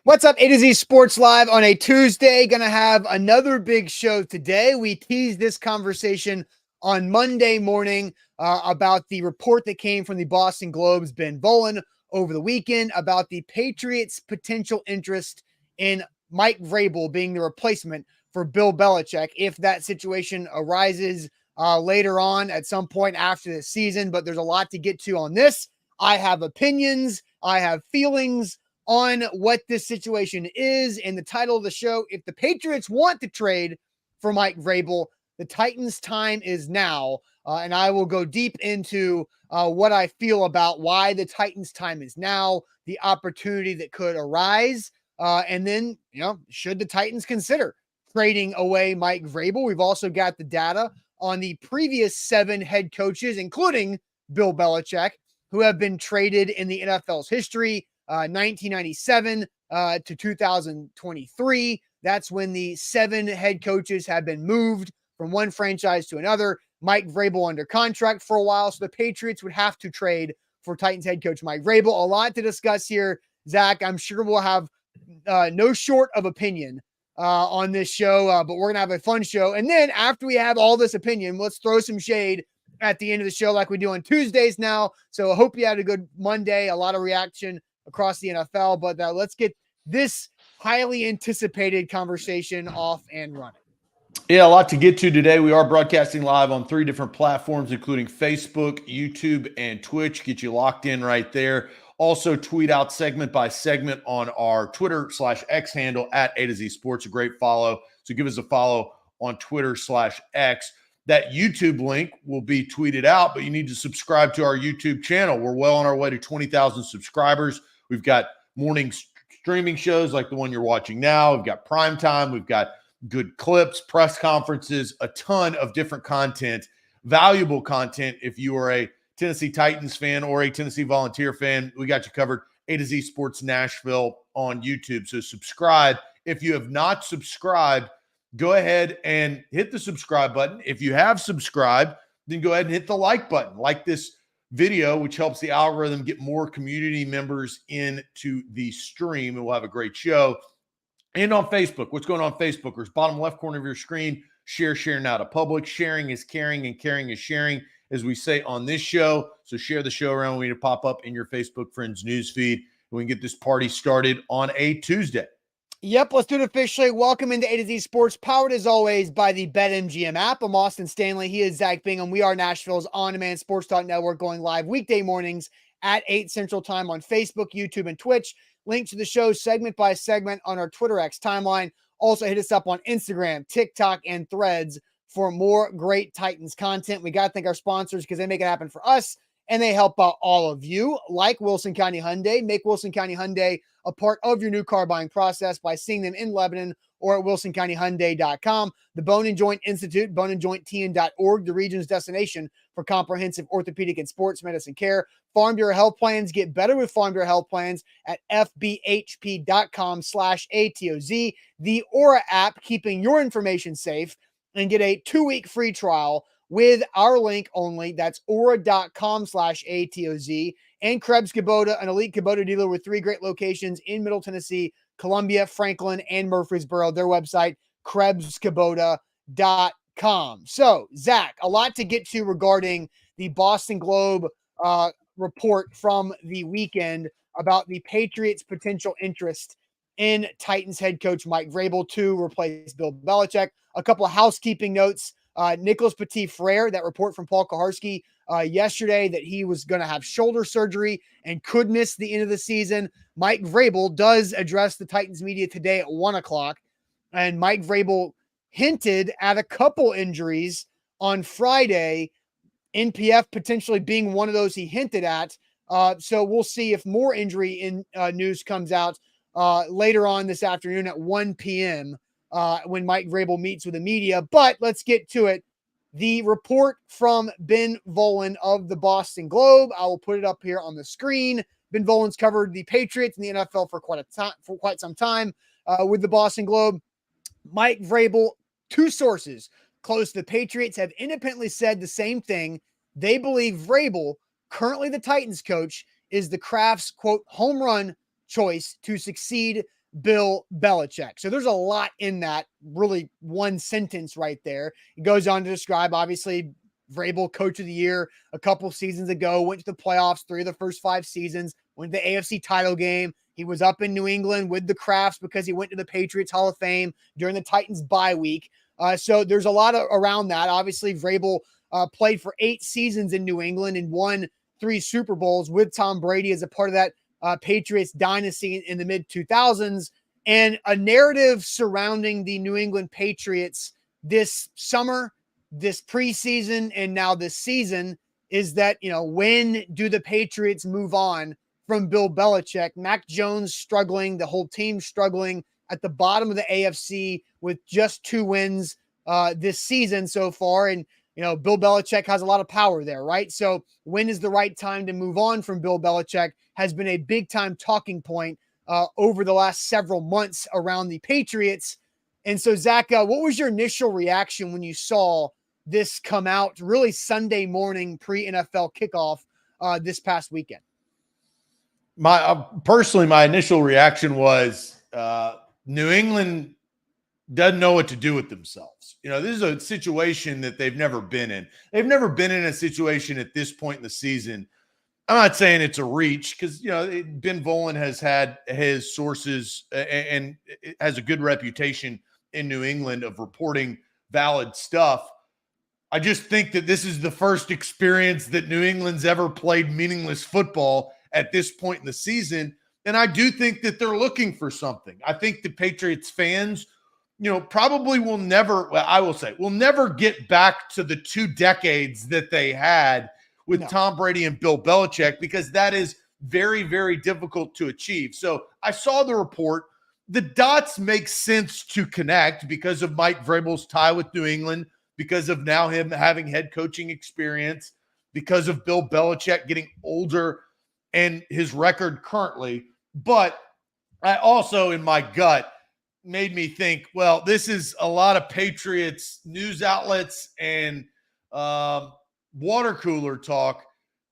What's up, A to Z Sports Live on a Tuesday. Going to have another big show today. We teased this conversation on Monday morning about the report that came from the Boston Globe's Ben Volin over the weekend about the Patriots' potential interest in Mike Vrabel being the replacement for Bill Belichick if that situation arises later on at some point after the season. But there's a lot to get to on this. I have opinions. I have feelings on what this situation is. And the title of the show, if the Patriots want to trade for Mike Vrabel, the Titans' time is now. And I will go deep into what I feel about why the Titans' time is now, the opportunity that could arise. And then, should the Titans consider trading away Mike Vrabel? We've also got the data on the previous 7 head coaches, including Bill Belichick, who have been traded in the NFL's history. 1997 to 2023. That's when the 7 head coaches have been moved from one franchise to another. Mike Vrabel under contract for a while, so the Patriots would have to trade for Titans head coach Mike Vrabel. A lot to discuss here, Zach. I'm sure we'll have no short of opinion on this show, but we're going to have a fun show. And then after we have all this opinion, let's throw some shade at the end of the show like we do on Tuesdays now. So I hope you had a good Monday, a lot of reaction across the NFL, but let's get this highly anticipated conversation off and running. Yeah, a lot to get to today. We are broadcasting live on 3 different platforms, including Facebook, YouTube, and Twitch. Get you locked in right there. Also, tweet out segment by segment on our Twitter/X handle at A to Z Sports. A great follow. So give us a follow on Twitter/X. That YouTube link will be tweeted out, but you need to subscribe to our YouTube channel. We're well on our way to 20,000 subscribers. We've got morning streaming shows like the one you're watching now. We've got prime time. We've got good clips, press conferences, a ton of different content, valuable content. If you are a Tennessee Titans fan or a Tennessee Volunteer fan, we got you covered. A to Z Sports Nashville on YouTube. So subscribe. If you have not subscribed, go ahead and hit the subscribe button. If you have subscribed, then go ahead and hit the like button. Like this video, which helps the algorithm get more community members into the stream, and we'll have a great show. And on Facebook, what's going on Facebookers? Bottom left corner of your screen, share now to public. Sharing is caring, and caring is sharing, as we say on this show. So share the show around. We need to pop up in your Facebook friends newsfeed, and we can get this party started on a Tuesday. Yep, let's do it officially. Welcome into A to Z Sports, powered as always by the BetMGM app. I'm Austin Stanley. He is Zach Bingham. We are Nashville's on-demand sports talk network, going live weekday mornings at 8 Central Time on Facebook, YouTube, and Twitch. Link to the show segment by segment on our Twitter X timeline. Also hit us up on Instagram, TikTok, and Threads for more great Titans content. We got to thank our sponsors because they make it happen for us, and they help out all of you, like Wilson County Hyundai. Make Wilson County Hyundai a part of your new car buying process by seeing them in Lebanon or at wilsoncountyhyundai.com. The Bone and Joint Institute, boneandjointtn.org, the region's destination for comprehensive orthopedic and sports medicine care. Farm Bureau Health Plans, get better with Farm Bureau Health Plans at fbhp.com/ATOZ. The Aura app, keeping your information safe, and get a 2-week free trial with our link only. That's aura.com/ATOZ. And Krebs Kubota, an elite Kubota dealer with 3 great locations in Middle Tennessee, Columbia, Franklin, and Murfreesboro. Their website, KrebsKubota.com. So, Zach, a lot to get to regarding the Boston Globe report from the weekend about the Patriots' potential interest in Titans head coach Mike Vrabel to replace Bill Belichick. A couple of housekeeping notes. Nicholas Petit-Frere, that report from Paul Kaharski yesterday that he was going to have shoulder surgery and could miss the end of the season. Mike Vrabel does address the Titans media today at 1 o'clock, and Mike Vrabel hinted at a couple injuries on Friday, NPF potentially being one of those he hinted at. So we'll see if more injury news comes out later on this afternoon at 1 p.m. When Mike Vrabel meets with the media. But let's get to it. The report from Ben Volin of the Boston Globe. I will put it up here on the screen. Ben Volin's covered the Patriots and the NFL for quite some time with the Boston Globe. Mike Vrabel, 2 sources close to the Patriots have independently said the same thing. They believe Vrabel, currently the Titans coach, is the Kraft's, quote, home run choice to succeed Bill Belichick. So there's a lot in that, really one sentence right there. It goes on to describe, obviously, Vrabel, coach of the year a couple seasons ago, went to the playoffs 3 of the first 5 seasons, went to the AFC title game. He was up in New England with the Crafts because he went to the Patriots Hall of Fame during the Titans bye week. So there's a lot around that. Obviously, Vrabel played for 8 seasons in New England and won 3 Super Bowls with Tom Brady as a part of that Patriots dynasty in the mid-2000s. And a narrative surrounding the New England Patriots this summer, this preseason, and now this season is that, when do the Patriots move on from Bill Belichick? Mac Jones struggling, the whole team struggling at the bottom of the AFC with just 2 wins this season so far. And, Bill Belichick has a lot of power there, right? So when is the right time to move on from Bill Belichick has been a big time talking point over the last several months around the Patriots. And so, Zach, what was your initial reaction when you saw this come out really Sunday morning pre-NFL kickoff this past weekend? Personally, my initial reaction was New England doesn't know what to do with themselves. This is a situation that they've never been in. They've never been in a situation at this point in the season. I'm not saying it's a reach because, Ben Volen has had his sources and has a good reputation in New England of reporting valid stuff. I just think that this is the first experience that New England's ever played meaningless football at this point in the season. And I do think that they're looking for something. I think the Patriots fans, probably will never get back to the 2 decades that they had with Tom Brady and Bill Belichick, because that is very, very difficult to achieve. So I saw the report. The dots make sense to connect because of Mike Vrabel's tie with New England, because of now him having head coaching experience, because of Bill Belichick getting older and his record currently. But I also, in my gut, made me think, well, this is a lot of Patriots news outlets and water cooler talk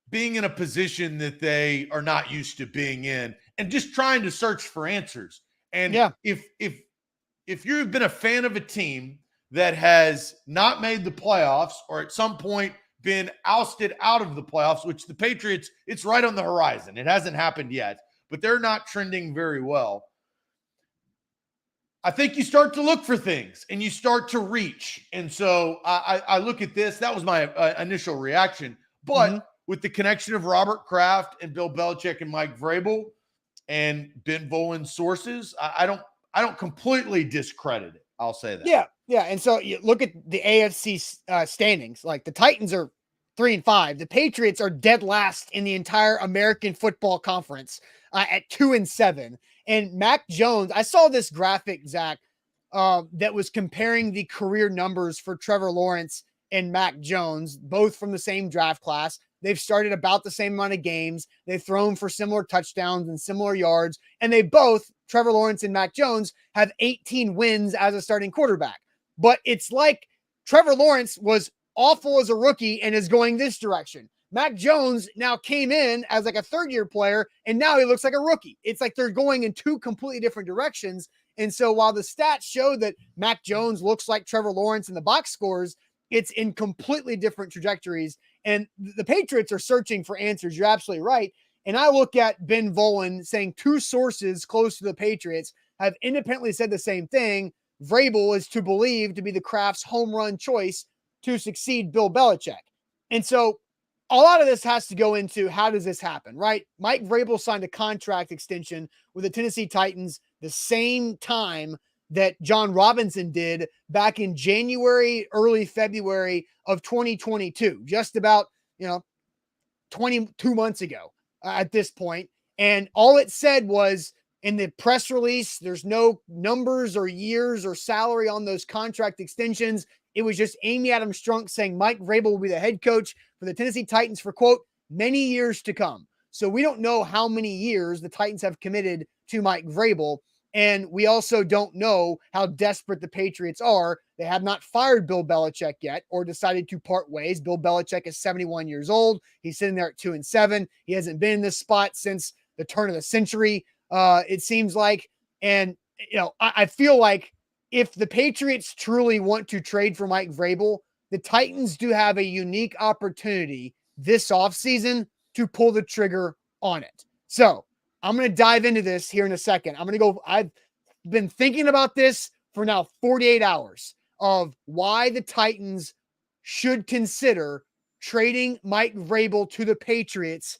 being in a position that they are not used to being in and just trying to search for answers. And if you've been a fan of a team that has not made the playoffs or at some point been ousted out of the playoffs, which the Patriots, it's right on the horizon. It hasn't happened yet, but they're not trending very well. I think you start to look for things and you start to reach. And so I look at this. That was my initial reaction. But with the connection of Robert Kraft and Bill Belichick and Mike Vrabel and Ben Volen's sources, I don't completely discredit it. I'll say that. Yeah. And so you look at the AFC standings. Like the Titans are 3-5. The Patriots are dead last in the entire American Football Conference at 2-7. And Mac Jones, I saw this graphic, Zach, that was comparing the career numbers for Trevor Lawrence and Mac Jones, both from the same draft class. They've started about the same amount of games. They've thrown for similar touchdowns and similar yards. And they both, Trevor Lawrence and Mac Jones, have 18 wins as a starting quarterback. But it's like Trevor Lawrence was awful as a rookie and is going this direction. Mac Jones now came in as like a 3rd-year player, and now he looks like a rookie. It's like they're going in 2 completely different directions. And so while the stats show that Mac Jones looks like Trevor Lawrence in the box scores, it's in completely different trajectories. And the Patriots are searching for answers. You're absolutely right. And I look at Ben Volen saying 2 sources close to the Patriots have independently said the same thing. Vrabel is to believe to be the Kraft's home run choice to succeed Bill Belichick. And so a lot of this has to go into how does this happen, right? Mike Vrabel signed a contract extension with the Tennessee Titans the same time that John Robinson did back in January, early February of 2022, just about, 22 months ago at this point. And all it said was in the press release, there's no numbers or years or salary on those contract extensions. It was just Amy Adams Strunk saying Mike Vrabel will be the head coach for the Tennessee Titans for, quote, many years to come. So we don't know how many years the Titans have committed to Mike Vrabel. And we also don't know how desperate the Patriots are. They have not fired Bill Belichick yet or decided to part ways. Bill Belichick is 71 years old. He's sitting there at 2-7. He hasn't been in this spot since the turn of the century. It seems like And, I feel like if the Patriots truly want to trade for Mike Vrabel, the Titans do have a unique opportunity this offseason to pull the trigger on it. So I'm going to dive into this here in a second. I've been thinking about this for now 48 hours of why the Titans should consider trading Mike Vrabel to the Patriots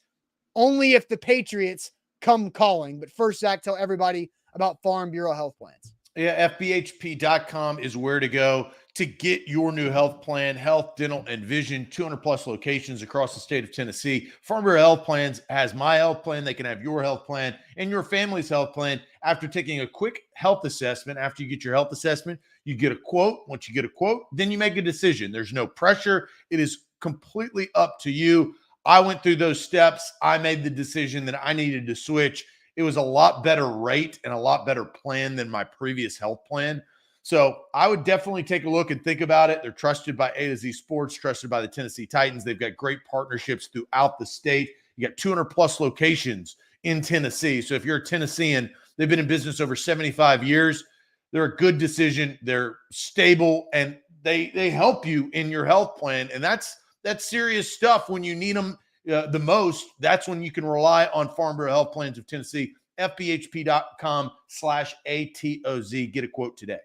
only if the Patriots come calling. But first, Zach, tell everybody about Farm Bureau Health Plans. Yeah, FBHP.com is where to go to get your new health plan, health, dental, and vision, 200 plus locations across the state of Tennessee. Farm Bureau Health Plans has my health plan. They can have your health plan and your family's health plan after taking a quick health assessment. After you get your health assessment, you get a quote. Once you get a quote, then you make a decision. There's no pressure. It is completely up to you. I went through those steps. I made the decision that I needed to switch. It was a lot better rate and a lot better plan than my previous health plan. So I would definitely take a look and think about it. They're trusted by A to Z Sports, trusted by the Tennessee Titans. They've got great partnerships throughout the state. You got 200 plus locations in Tennessee. So if you're a Tennessean, they've been in business over 75 years. They're a good decision. They're stable, and they help you in your health plan. And that's serious stuff when you need them the most. That's when you can rely on Farm Bureau Health Plans of Tennessee. FBHP.com/ATOZ. Get a quote today.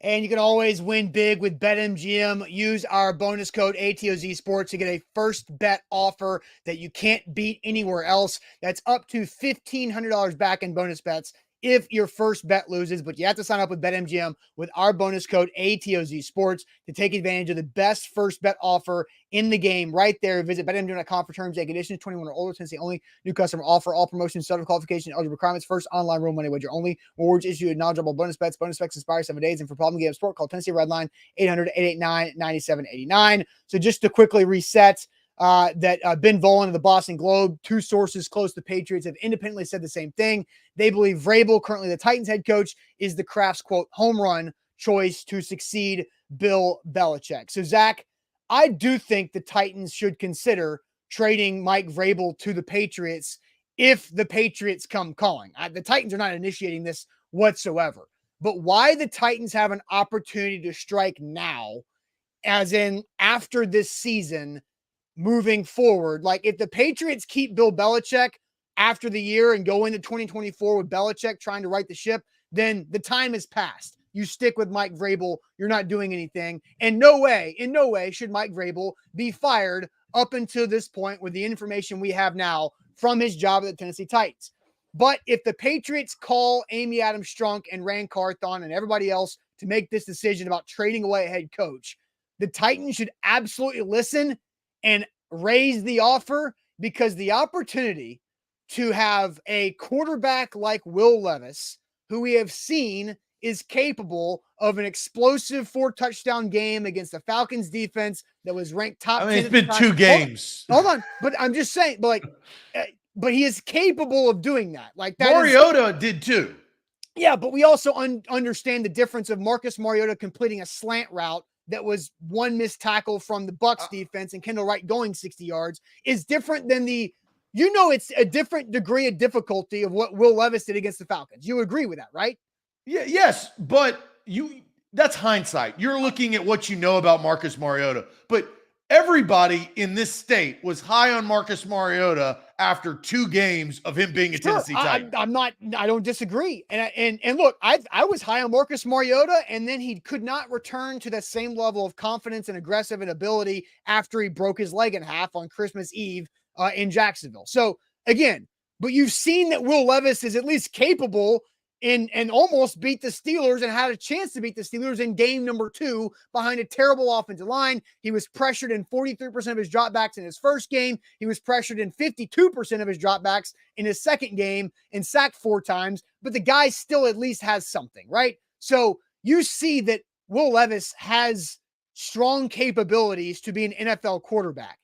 And you can always win big with BetMGM. Use our bonus code ATOZ Sports to get a first bet offer that you can't beat anywhere else. That's up to $1,500 back in bonus bets if your first bet loses, but you have to sign up with BetMGM with our bonus code ATOZ Sports to take advantage of the best first bet offer in the game right there. Visit BetMGM.com for terms and conditions. 21 or older, Tennessee only. New customer offer. All promotions, subject to qualification, eligible requirements. First online real money wager only. Rewards issued with knowledgeable bonus bets. Bonus bets expire 7 days. And for problem game sport, call Tennessee Redline 800-889-9789. So just to quickly reset, Ben Volin of the Boston Globe, two sources close to the Patriots, have independently said the same thing. They believe Vrabel, currently the Titans head coach, is the Kraft's, quote, home run choice to succeed Bill Belichick. So, Zach, I do think the Titans should consider trading Mike Vrabel to the Patriots if the Patriots come calling. The Titans are not initiating this whatsoever. But why the Titans have an opportunity to strike now, as in after this season, moving forward. Like if the Patriots keep Bill Belichick after the year and go into 2024 with Belichick trying to right the ship, then the time has passed. You stick with Mike Vrabel. You're not doing anything. And in no way should Mike Vrabel be fired up until this point with the information we have now from his job at the Tennessee Titans. But if the Patriots call Amy Adams Strunk and Rand Carthon and everybody else to make this decision about trading away a head coach, the Titans should absolutely listen and raise the offer, because the opportunity to have a quarterback like Will Levis, who we have seen is capable of an explosive 4-touchdown game against the Falcons defense that was ranked top 10. It's been 2 games. Hold on. But I'm just saying, but he is capable of doing that. Like that Mariota did too. Yeah, but we also understand the difference of Marcus Mariota completing a slant route that was one missed tackle from the Bucs defense and Kendall Wright going 60 yards is different than it's a different degree of difficulty of what Will Levis did against the Falcons. You agree with that, right? Yeah, yes, but that's hindsight. You're looking at what you know about Marcus Mariota, but everybody in this state was high on Marcus Mariota after 2 games of him being a Tennessee Titan. I don't disagree. And look, I was high on Marcus Mariota, and then he could not return to the same level of confidence and aggressive and ability after he broke his leg in half on Christmas Eve in Jacksonville. So again, but you've seen that Will Levis is at least capable and almost beat the Steelers and had a chance to beat the Steelers in game number 2 behind a terrible offensive line. He was pressured in 43% of his dropbacks in his first game. He was pressured in 52% of his dropbacks in his second game and sacked 4 times, but the guy still at least has something, right? So you see that Will Levis has strong capabilities to be an NFL quarterback.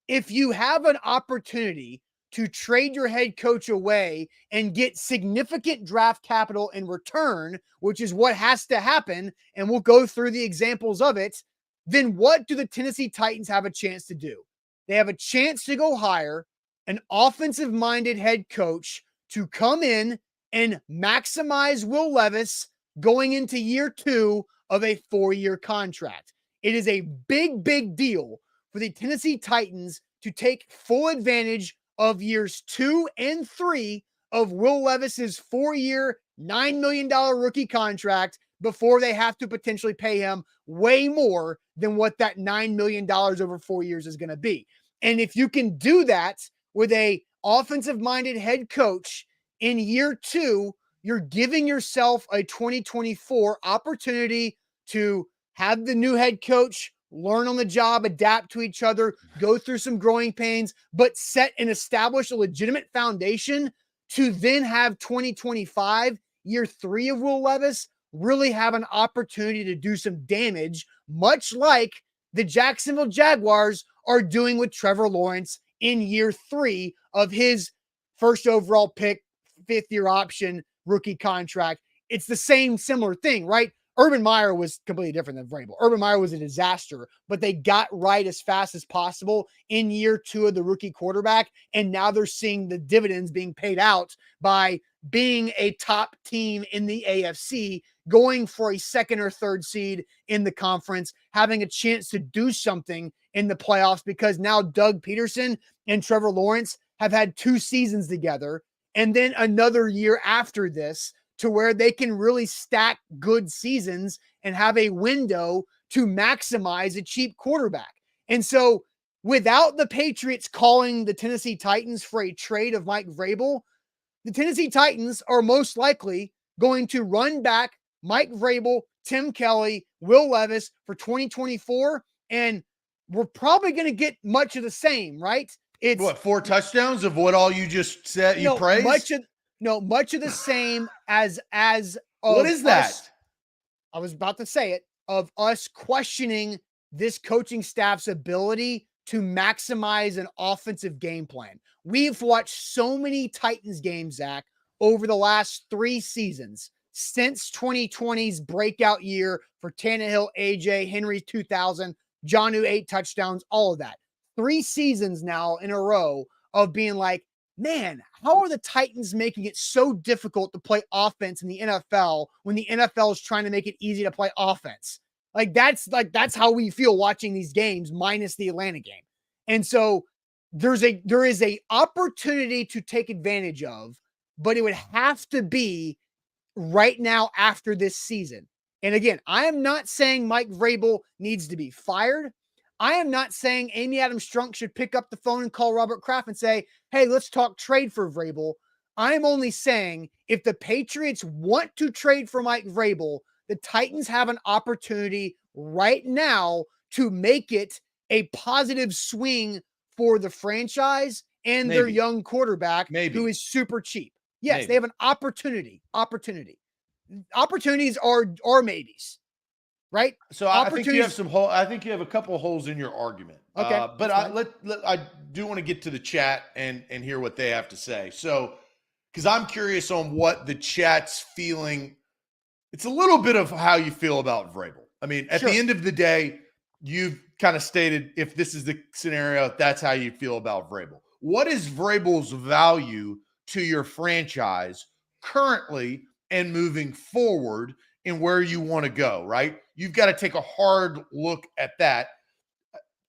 If you have an opportunity to trade your head coach away and get significant draft capital in return, which is what has to happen, and we'll go through the examples of it, then what do the Tennessee Titans have a chance to do? They have a chance to go hire an offensive-minded head coach to come in and maximize Will Levis going into year 2 of a 4-year contract. It is a big, big deal for the Tennessee Titans to take full advantage of years 2 and 3 of Will Levis's 4-year, $9 million rookie contract before they have to potentially pay him way more than what that $9 million over 4 years is going to be. And if you can do that with a offensive-minded head coach in year 2, you're giving yourself a 2024 opportunity to have the new head coach learn on the job, adapt to each other, go through some growing pains, but set and establish a legitimate foundation to then have 2025, year 3 of Will Levis, really have an opportunity to do some damage, much like the Jacksonville Jaguars are doing with Trevor Lawrence in year 3 of his first overall pick, 5th-year option, rookie contract. It's the same similar thing, right? Urban Meyer was completely different than Vrabel. Urban Meyer was a disaster, but they got right as fast as possible in year 2 of the rookie quarterback, and now they're seeing the dividends being paid out by being a top team in the AFC, going for a 2nd or 3rd seed in the conference, having a chance to do something in the playoffs because now Doug Peterson and Trevor Lawrence have had 2 seasons together, and then another year after this, to where they can really stack good seasons and have a window to maximize a cheap quarterback. And so without the Patriots calling the Tennessee Titans for a trade of Mike Vrabel, the Tennessee Titans are most likely going to run back Mike Vrabel, Tim Kelly, Will Levis for 2024. And we're probably going to get much of the same, right? It's what, 4 touchdowns of what all you just said, you praised? Much of the same as what is that? Us, I was about to say it, of us questioning this coaching staff's ability to maximize an offensive game plan. We've watched so many Titans games, Zach, over the last 3 seasons since 2020's breakout year for Tannehill, AJ, Henry 2000, Jonnu 8 touchdowns, all of that. 3 seasons now in a row of being like, man, how are the Titans making it so difficult to play offense in the NFL when the NFL is trying to make it easy to play offense? That's how we feel watching these games minus the Atlanta game. And so there is a opportunity to take advantage of, but it would have to be right now after this season. And again, I am not saying Mike Vrabel needs to be fired. I am not saying Amy Adams Strunk should pick up the phone and call Robert Kraft and say, hey, let's talk trade for Vrabel. I'm only saying if the Patriots want to trade for Mike Vrabel, the Titans have an opportunity right now to make it a positive swing for the franchise and their young quarterback who is super cheap. Yes, they have an opportunity. Opportunities are maybes. Right. So I think you have I think you have a couple of holes in your argument. Okay. But I do want to get to the chat and hear what they have to say. So, because I'm curious on what the chat's feeling. It's a little bit of how you feel about Vrabel. I mean, at the end of the day, you've kind of stated if this is the scenario, that's how you feel about Vrabel. What is Vrabel's value to your franchise currently and moving forward and where you want to go, right? You've got to take a hard look at that.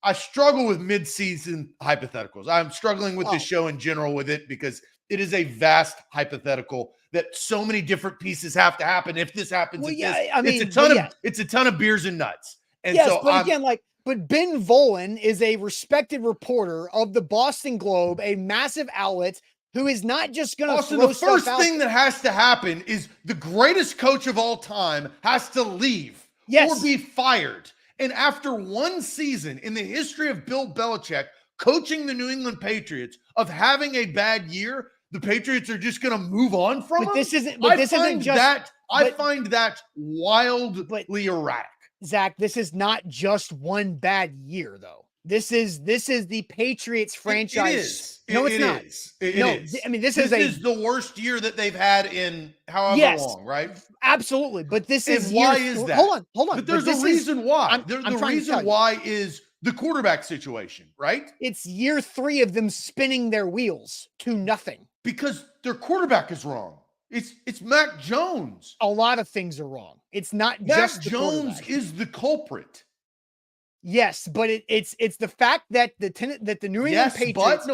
I struggle with mid-season hypotheticals. I'm struggling with this show in general with it because it is a vast hypothetical that so many different pieces have to happen. If this happens, it's a ton of beers and nuts. And but Ben Volen is a respected reporter of the Boston Globe, a massive outlet who is not just going to throw the first thing that has to happen is the greatest coach of all time has to leave or be fired. And after 1 season in the history of Bill Belichick coaching the New England Patriots of having a bad year, the Patriots are just going to move on from him? I find that wildly erratic. Zach, this is not just 1 bad year, though. This is the Patriots franchise. It is. I mean, this is the worst year that they've had in however long, right? Absolutely. But this is why is that? Hold on. But there's a reason why. The reason why is the quarterback situation, right? It's year 3 of them spinning their wheels to nothing. Because their quarterback is wrong. It's Mac Jones. A lot of things are wrong. It's not Mac just the Jones is the culprit. Yes, but it's the fact that the New England Patriots.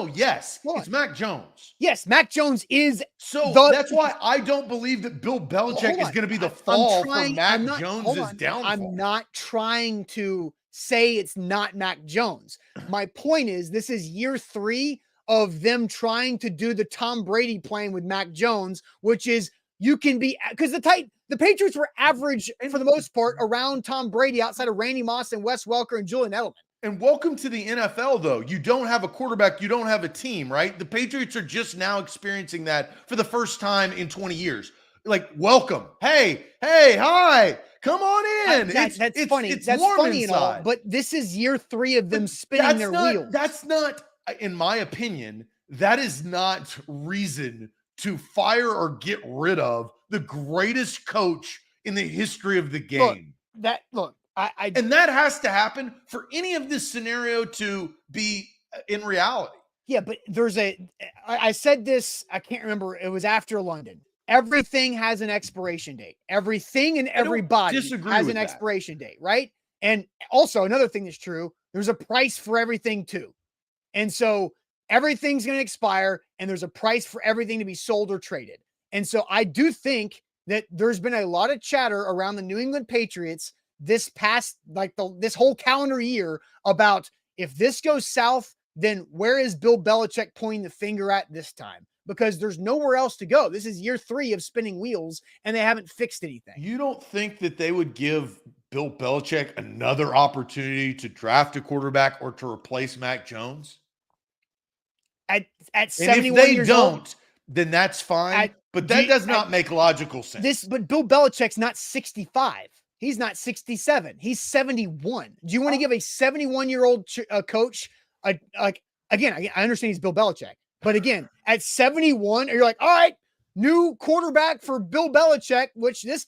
It's Mac Jones. Yes, Mac Jones is. That's why I don't believe that Bill Belichick is going to be the fall for Mac Jones's downfall. I'm not trying to say it's not Mac Jones. My point is, this is year 3 of them trying to do the Tom Brady playing with Mac Jones, which is you can be because the Patriots were average for the most part around Tom Brady outside of Randy Moss and Wes Welker and Julian Edelman. And welcome to the NFL, though. You don't have a quarterback. You don't have a team, right? The Patriots are just now experiencing that for the first time in 20 years. Like, welcome. Hey, hi. Come on in. That's funny. That's funny and all, but this is year 3 of them spinning their wheels. That's not, in my opinion, that is not reason to fire or get rid of the greatest coach in the history of the game. And that has to happen for any of this scenario to be in reality. Yeah, but I said this, I can't remember. It was after London. Everything has an expiration date. Everything and everybody has an expiration date, right? And also another thing that's true, there's a price for everything too. And so everything's going to expire and there's a price for everything to be sold or traded. And so I do think that there's been a lot of chatter around the New England Patriots this past, this whole calendar year about if this goes south, then where is Bill Belichick pointing the finger at this time? Because there's nowhere else to go. This is year 3 of spinning wheels and they haven't fixed anything. You don't think that they would give Bill Belichick another opportunity to draft a quarterback or to replace Mac Jones? At 71 and if they years don't, old, then that's fine. But that does not make logical sense. But Bill Belichick's not 65. He's not 67. He's 71. Do you want to give a 71-year-old coach again, I understand he's Bill Belichick, but again, at 71, you're like, all right, new quarterback for Bill Belichick, which this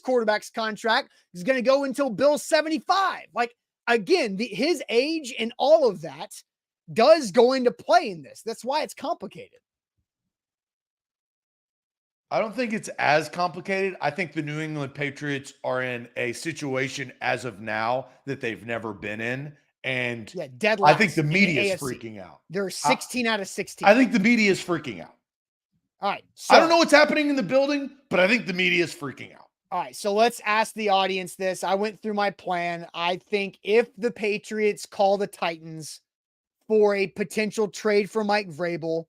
quarterback's contract is going to go until Bill's 75. Like, again, his age and all of that does go into play in this. That's why it's complicated. I don't think it's as complicated. I think the New England Patriots are in a situation as of now that they've never been in. And dead last I think the media is freaking out. They're 16 out of 16. I think the media is freaking out. All right. So, I don't know what's happening in the building, but I think the media is freaking out. All right. So let's ask the audience this. I went through my plan. I think if the Patriots call the Titans for a potential trade for Mike Vrabel,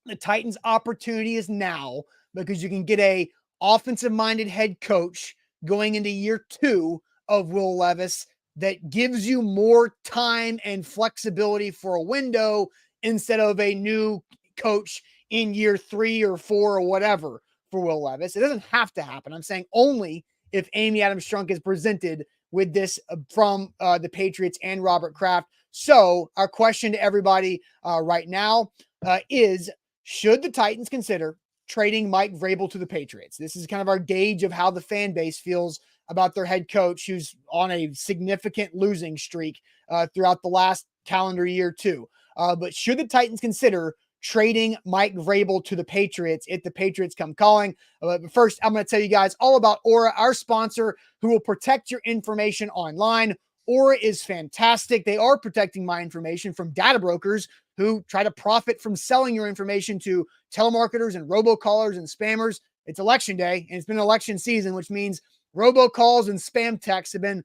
the Titans' opportunity is now, because you can get a offensive-minded head coach going into year 2 of Will Levis that gives you more time and flexibility for a window instead of a new coach in year 3 or 4 or whatever for Will Levis. It doesn't have to happen. I'm saying only if Amy Adams Strunk is presented with this from the Patriots and Robert Kraft. So our question to everybody right now is, should the Titans consider trading Mike Vrabel to the Patriots? This is kind of our gauge of how the fan base feels about their head coach, who's on a significant losing streak throughout the last calendar year too. But should the Titans consider trading Mike Vrabel to the Patriots if the Patriots come calling? But first, I'm going to tell you guys all about Aura, our sponsor, who will protect your information online. Aura is fantastic. They are protecting my information from data brokers who try to profit from selling your information to telemarketers and robocallers and spammers. It's election day and it's been election season, which means robocalls and spam texts have been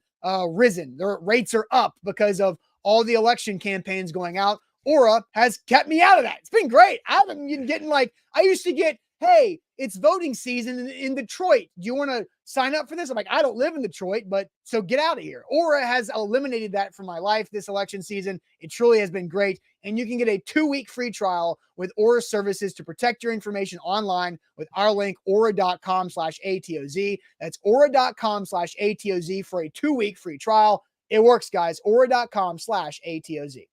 risen. Their rates are up because of all the election campaigns going out. Aura has kept me out of that. It's been great. I haven't been getting I used to get, hey, it's voting season in Detroit. Do you want to sign up for this? I'm like, I don't live in Detroit, but so get out of here. Aura has eliminated that from my life this election season. It truly has been great. And you can get a 2-week free trial with Aura services to protect your information online with our link, aura.com/ATOZ. That's aura.com/ATOZ for a 2-week free trial. It works, guys. Aura.com/ATOZ.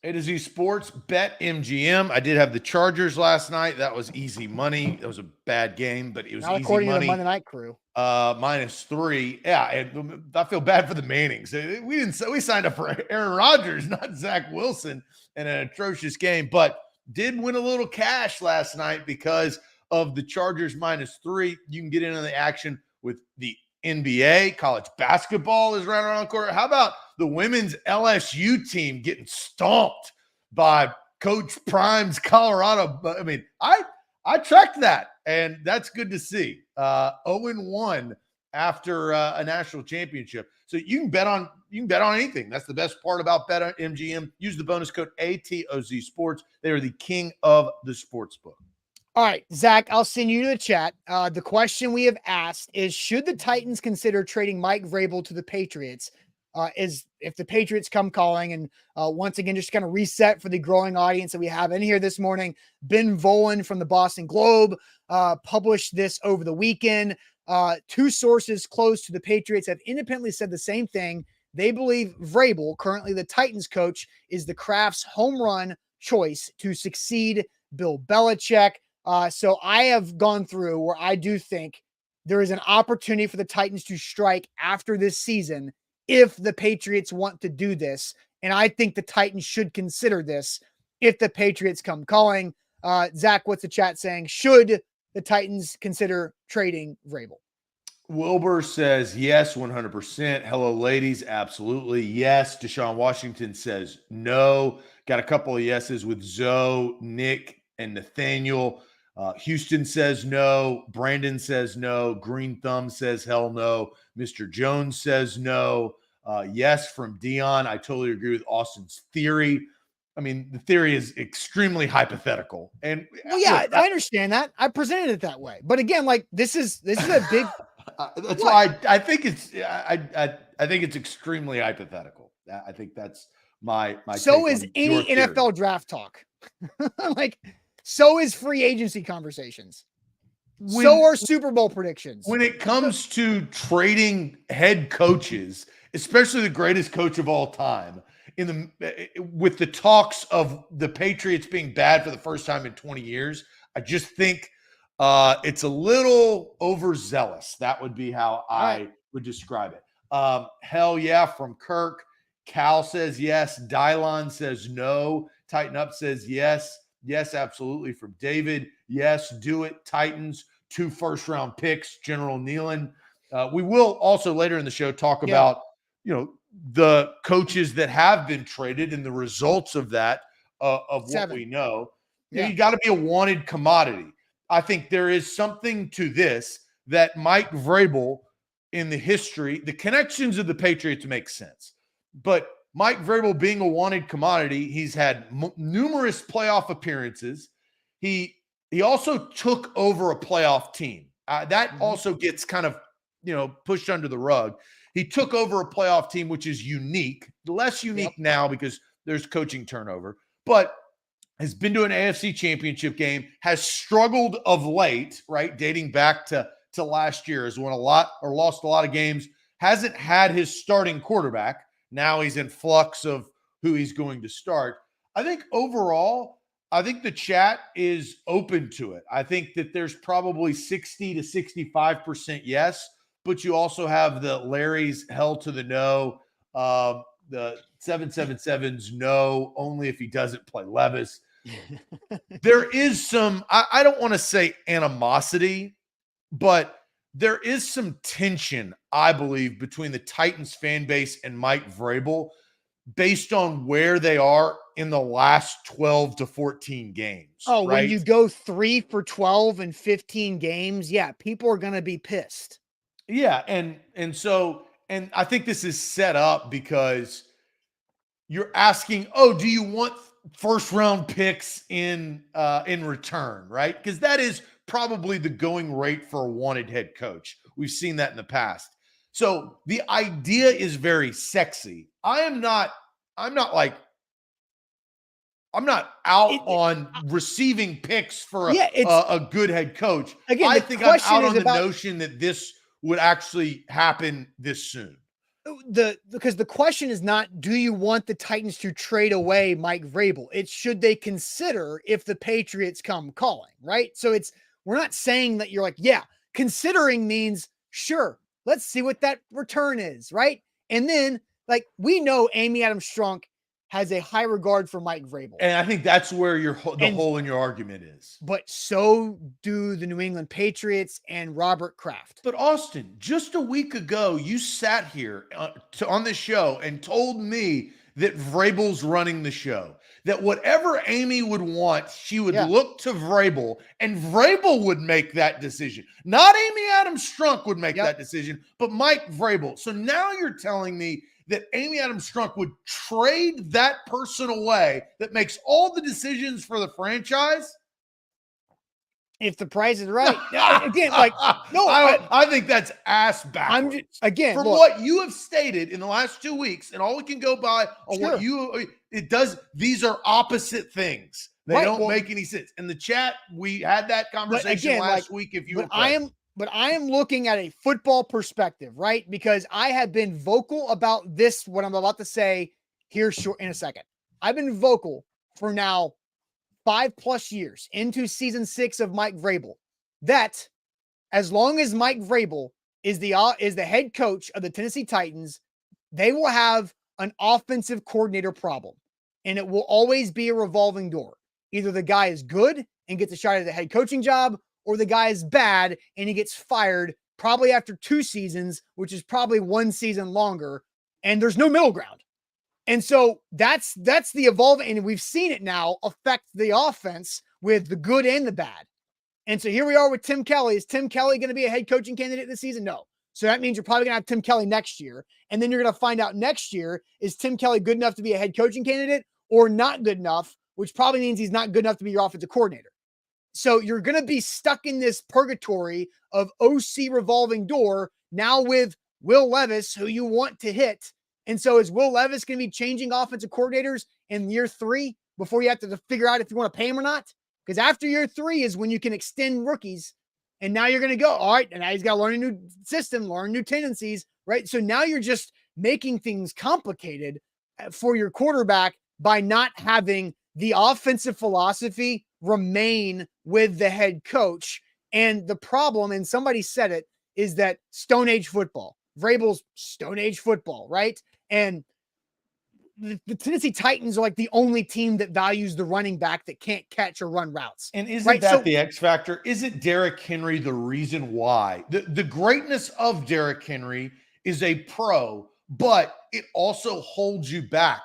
A to Z Sports, bet MGM. I did have the Chargers last night. That was easy money. That was a bad game, but it was not easy according money. To the Monday Night Crew. -3. Yeah, and I feel bad for the Mannings. We signed up for Aaron Rodgers, not Zach Wilson, in an atrocious game, but did win a little cash last night because of the Chargers -3. You can get into the action with the NBA. College basketball is right around the corner. How about the women's LSU team getting stomped by Coach Prime's Colorado? I mean, I tracked that, and that's good to see. 0-1 after a national championship. So you can bet on anything. That's the best part about Bet on MGM. Use the bonus code ATOZ Sports. They are the king of the sports book. All right, Zach, I'll send you to the chat. The question we have asked is, should the Titans consider trading Mike Vrabel to the Patriots? Is if the Patriots come calling, and once again, just kind of reset for the growing audience that we have in here this morning. Ben Volen from the Boston Globe published this over the weekend. Two sources close to the Patriots have independently said the same thing. They believe Vrabel, currently the Titans coach, is the Kraft's home run choice to succeed Bill Belichick. So I have gone through where I do think there is an opportunity for the Titans to strike after this season if the Patriots want to do this. And I think the Titans should consider this if the Patriots come calling. Zach, what's the chat saying? Should the Titans consider trading Vrabel? Wilbur says yes, 100%. Hello, ladies. Absolutely. Yes. Deshaun Washington says no. Got a couple of yeses with Zoe, Nick, and Nathaniel. Houston says no. Brandon says no. Green Thumb says hell no. Mr. Jones says no. Yes from Dion. I totally agree with Austin's theory. I mean, the theory is extremely hypothetical. And well, yeah, look, I understand that. I presented it that way. But again, like this is a big that's why I think it's I think it's extremely hypothetical. I think that's my so is any NFL draft talk. Like so is free agency conversations. So are Super Bowl predictions. When it comes to trading head coaches, especially the greatest coach of all time, with the talks of the Patriots being bad for the first time in 20 years, I just think it's a little overzealous. That would be how I would describe it. Hell yeah from Kirk. Cal says yes. Dylon says no. Tighten Up says yes. Yes, absolutely from David. Yes, do it. Titans, 2 first-round picks. General Nealon. We will also later in the show talk about, the coaches that have been traded and the results of that, of 7. What we know. Yeah. You got to be a wanted commodity. I think there is something to this that Mike Vrabel in the history, the connections of the Patriots make sense. But Mike Vrabel being a wanted commodity, he's had numerous playoff appearances. He also took over a playoff team. That also gets kind of, pushed under the rug. He took over a playoff team, which is unique, less unique now because there's coaching turnover, but has been to an AFC championship game, has struggled of late, right? Dating back to last year, has won a lot or lost a lot of games, hasn't had his starting quarterback. Now he's in flux of who he's going to start. I think overall, the chat is open to it. I think that there's probably 60 to 65% yes, but you also have the Larry's hell to the no, the 777's no, only if he doesn't play Levis. There is some, I don't want to say animosity, but there is some tension, I believe, between the Titans fan base and Mike Vrabel based on where they are in the last 12 to 14 games. Oh, right? When you go 3 for 12 in 15 games, yeah, people are going to be pissed. Yeah, and I think this is set up because you're asking, do you want first round picks in return, right? Because that is probably the going rate for a wanted head coach. We've seen that in the past. So the idea is very sexy. I'm not out on receiving picks for a good head coach. Again, I think I'm out on the notion that this would actually happen this soon. Because the question is not, do you want the Titans to trade away Mike Vrabel? It's should they consider if the Patriots come calling, right? So we're not saying that you're like, yeah, considering means sure, let's see what that return is, right? And then like we know Amy Adams Strunk has a high regard for Mike Vrabel. And I think that's where the hole in your argument is. But so do the New England Patriots and Robert Kraft. But Austin, just a week ago, you sat here on this show and told me that Vrabel's running the show. That whatever Amy would want, she would look to Vrabel, and Vrabel would make that decision. Not Amy Adams Strunk would make that decision, but Mike Vrabel. So now you're telling me that Amy Adams Strunk would trade that person away that makes all the decisions for the franchise? If the price is right. Again, I think that's ass backwards. From what you have stated in the last 2 weeks, and all we can go by on what these are opposite things. They don't make any sense. In the chat, we had that conversation last week. But I am looking at a football perspective, right? Because I have been vocal about this, what I'm about to say here in a second. I've been vocal for now 5+ years into season 6 of Mike Vrabel, that as long as Mike Vrabel is the head coach of the Tennessee Titans, they will have an offensive coordinator problem, and it will always be a revolving door. Either the guy is good and gets a shot at the head coaching job, or the guy is bad and he gets fired probably after 2 seasons, which is probably 1 season longer, and there's no middle ground. And so that's the evolving, and we've seen it now affect the offense with the good and the bad. And so here we are with Tim Kelly. Is Tim Kelly going to be a head coaching candidate this season? No. So that means you're probably going to have Tim Kelly next year. And then you're going to find out next year, is Tim Kelly good enough to be a head coaching candidate or not good enough, which probably means he's not good enough to be your offensive coordinator. So you're going to be stuck in this purgatory of OC revolving door now with Will Levis, who you want to hit. And so is Will Levis going to be changing offensive coordinators in year 3 before you have to figure out if you want to pay him or not? Because after year 3 is when you can extend rookies. And now you're going to go, all right, and now he's got to learn a new system, learn new tendencies, right? So now you're just making things complicated for your quarterback by not having the offensive philosophy remain with the head coach. And the problem, and somebody said it, is that Stone Age football, Vrabel's Stone Age football, right? And the Tennessee Titans are like the only team that values the running back that can't catch or run routes. And isn't that the X factor? Isn't Derrick Henry the reason why? The greatness of Derrick Henry is a pro, but it also holds you back.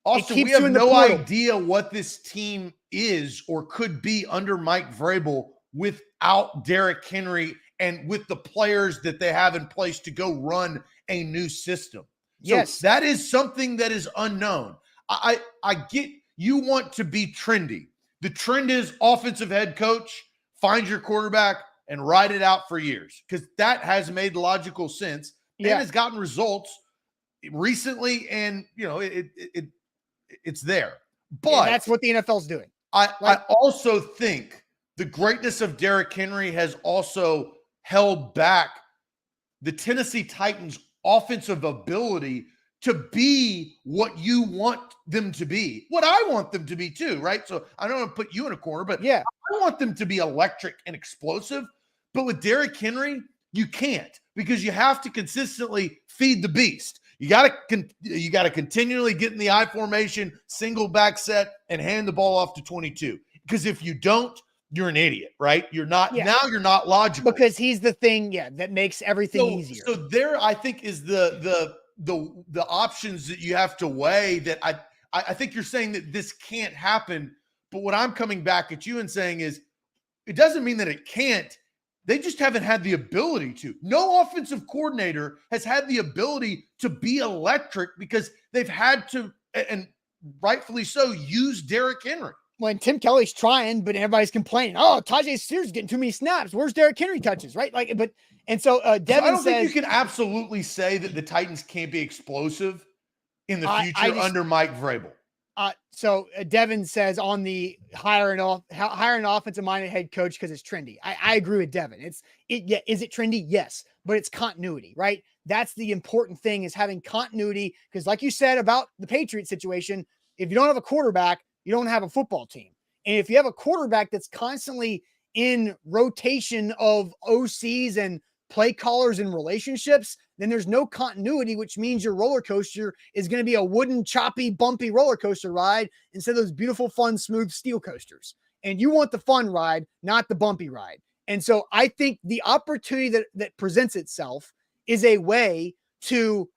Austin, we have no idea what this team is or could be under Mike Vrabel without Derrick Henry and with the players that they have in place to go run a new system. So that is something that is unknown. I get you want to be trendy. The trend is offensive head coach, find your quarterback and ride it out for years, because that has made logical sense and has gotten results recently. And, you know, it's there. But that's what the NFL's doing. I also think the greatness of Derrick Henry has also held back the Tennessee Titans' offensive ability to be what you want them to be, what I want them to be too, right? So I don't want to put you in a corner, but I want them to be electric and explosive. But with Derrick Henry, you can't, because you have to consistently feed the beast. You got to continually get in the I formation, single back set, and hand the ball off to 22. Because if you don't, you're an idiot, right? You're not now. You're not logical, because he's the thing, that makes everything easier. So there, I think, is the options that you have to weigh. That I think you're saying that this can't happen, but what I'm coming back at you and saying is, it doesn't mean that it can't. They just haven't had the ability to. No offensive coordinator has had the ability to be electric because they've had to, and rightfully so, use Derrick Henry. When Tim Kelly's trying, but everybody's complaining, oh, Tajay Sears getting too many snaps. Where's Derrick Henry touches, right? Devin I don't think you can absolutely say that the Titans can't be explosive in the future under Mike Vrabel. Devin says on the hire an offensive-minded head coach because it's trendy. I agree with Devin. Is it trendy? Yes, but it's continuity, right? That's the important thing, is having continuity, because like you said about the Patriots situation, if you don't have a quarterback, you don't have a football team. And if you have a quarterback that's constantly in rotation of OCs and play callers and relationships, then there's no continuity, which means your roller coaster is going to be a wooden, choppy, bumpy roller coaster ride instead of those beautiful, fun, smooth steel coasters. And you want the fun ride, not the bumpy ride. And so I think the opportunity that presents itself is a way to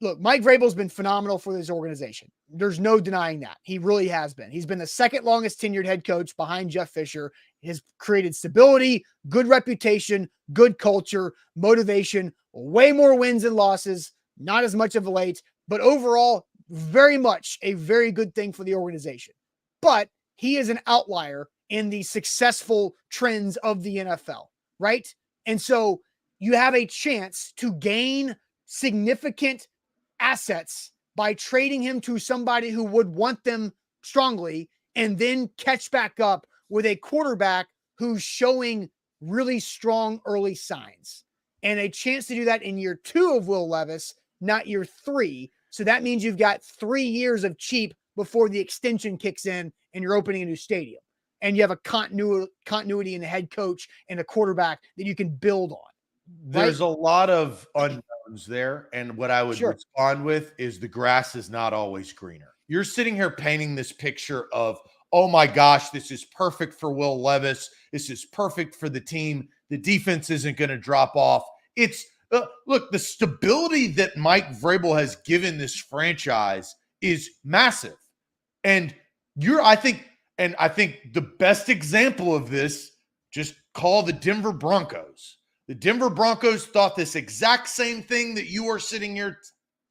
look, Mike Vrabel's been phenomenal for this organization. There's no denying that. He really has been. He's been the second longest tenured head coach behind Jeff Fisher. Has created stability, good reputation, good culture, motivation, way more wins and losses, not as much of late, but overall, very much a very good thing for the organization. But he is an outlier in the successful trends of the NFL, right? And so you have a chance to gain significant assets by trading him to somebody who would want them strongly and then catch back up with a quarterback who's showing really strong early signs, and a chance to do that in year 2 of Will Levis, not year 3. So that means you've got 3 years of cheap before the extension kicks in and you're opening a new stadium, and you have a continuity in the head coach and a quarterback that you can build on. There's a lot of unknowns there. And what I would respond with is the grass is not always greener. You're sitting here painting this picture of, oh my gosh, this is perfect for Will Levis. This is perfect for the team. The defense isn't going to drop off. It's look, the stability that Mike Vrabel has given this franchise is massive. And I think the best example of this, just call the Denver Broncos. The Denver Broncos thought this exact same thing that you are sitting here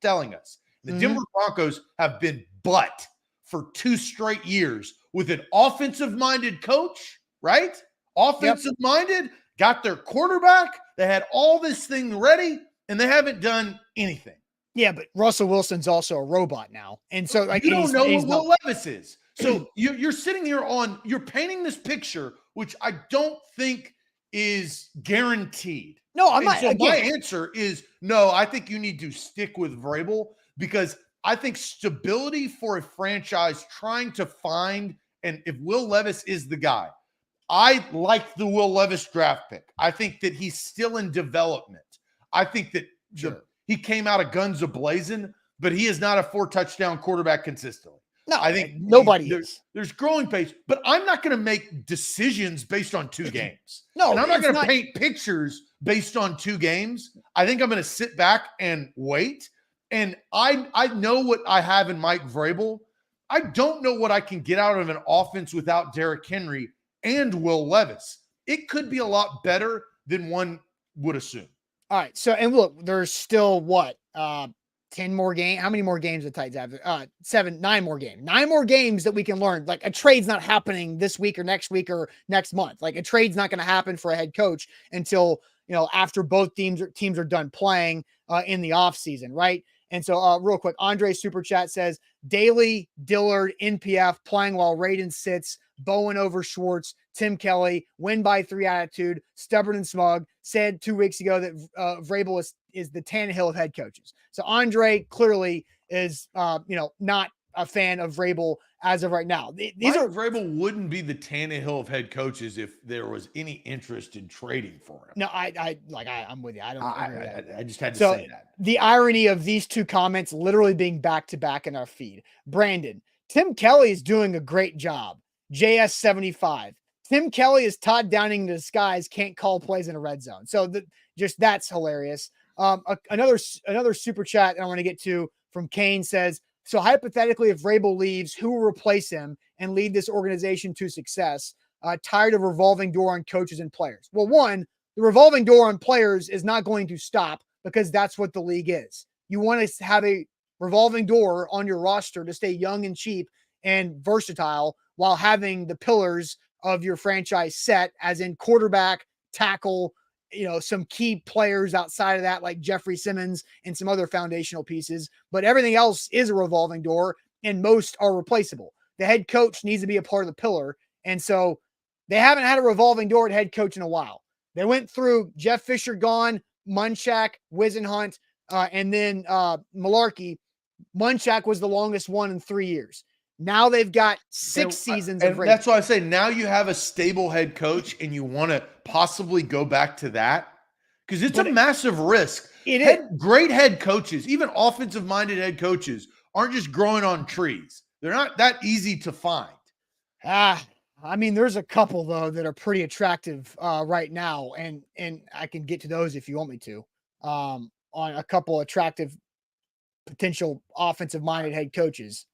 telling us. The Denver Broncos have been butt for 2 straight years with an offensive-minded coach, right? Offensive-minded, got their quarterback. They had all this thing ready, and they haven't done anything. Yeah, but Russell Wilson's also a robot now. And so you don't know what Will Levis is. So you're sitting here you're painting this picture, which I don't think is guaranteed. No, I'm not. So my answer is no. I think you need to stick with Vrabel, because I think stability for a franchise trying to find, and if Will Levis is the guy, I like the Will Levis draft pick. I think that he's still in development. I think that he came out of guns a-blazing, but he is not a 4-touchdown quarterback consistently. No, I think nobody is. There's growing pace, but I'm not going to make decisions based on 2 games. No, and I'm not going to paint pictures based on 2 games. I think I'm going to sit back and wait. And I know what I have in Mike Vrabel. I don't know what I can get out of an offense without Derrick Henry and Will Levis. It could be a lot better than one would assume. All right. So, and look, there's still 10 more games. How many more games the Titans have? 9 more games. 9 more games that we can learn. Like, a trade's not happening this week or next month. Like, a trade's not going to happen for a head coach until, after both teams are done playing in the offseason, right? And so real quick, Andre Super Chat says, Daly, Dillard, NPF playing while Radin sits, Bowen over Schwartz, Tim Kelly, win by 3 attitude, stubborn and smug, said 2 weeks ago that Vrabel is the Tannehill of head coaches. So Andre clearly is, not a fan of Vrabel as of right now. Vrabel wouldn't be the Tannehill of head coaches if there was any interest in trading for him. No, I'm with you. I don't agree with that. I just had to say that. The irony of these 2 comments literally being back to back in our feed. Brandon, Tim Kelly is doing a great job. JS75. Tim Kelly is Todd Downing in disguise, can't call plays in a red zone. So that's hilarious. Another super chat I want to get to from Kane says, so hypothetically, if Vrabel leaves, who will replace him and lead this organization to success? Tired of revolving door on coaches and players. Well, one, the revolving door on players is not going to stop, because that's what the league is. You want to have a revolving door on your roster to stay young and cheap and versatile while having the pillars of your franchise set, as in quarterback, tackle, some key players outside of that, like Jeffrey Simmons and some other foundational pieces, but everything else is a revolving door and most are replaceable. The head coach needs to be a part of the pillar. And so they haven't had a revolving door at head coach in a while. They went through Jeff Fisher gone, Munchak, Wisenhunt, and then Mularkey. Munchak was the longest one in 3 years. Now they've got 6 seasons of and Vrabel. that's why I say now you have a stable head coach and you want to possibly go back to that because it's a massive risk. Great head coaches, even offensive-minded head coaches, aren't just growing on trees. They're not that easy to find. I mean, there's a couple though that are pretty attractive right now, and I can get to those if you want me to. On a couple attractive potential offensive-minded head coaches.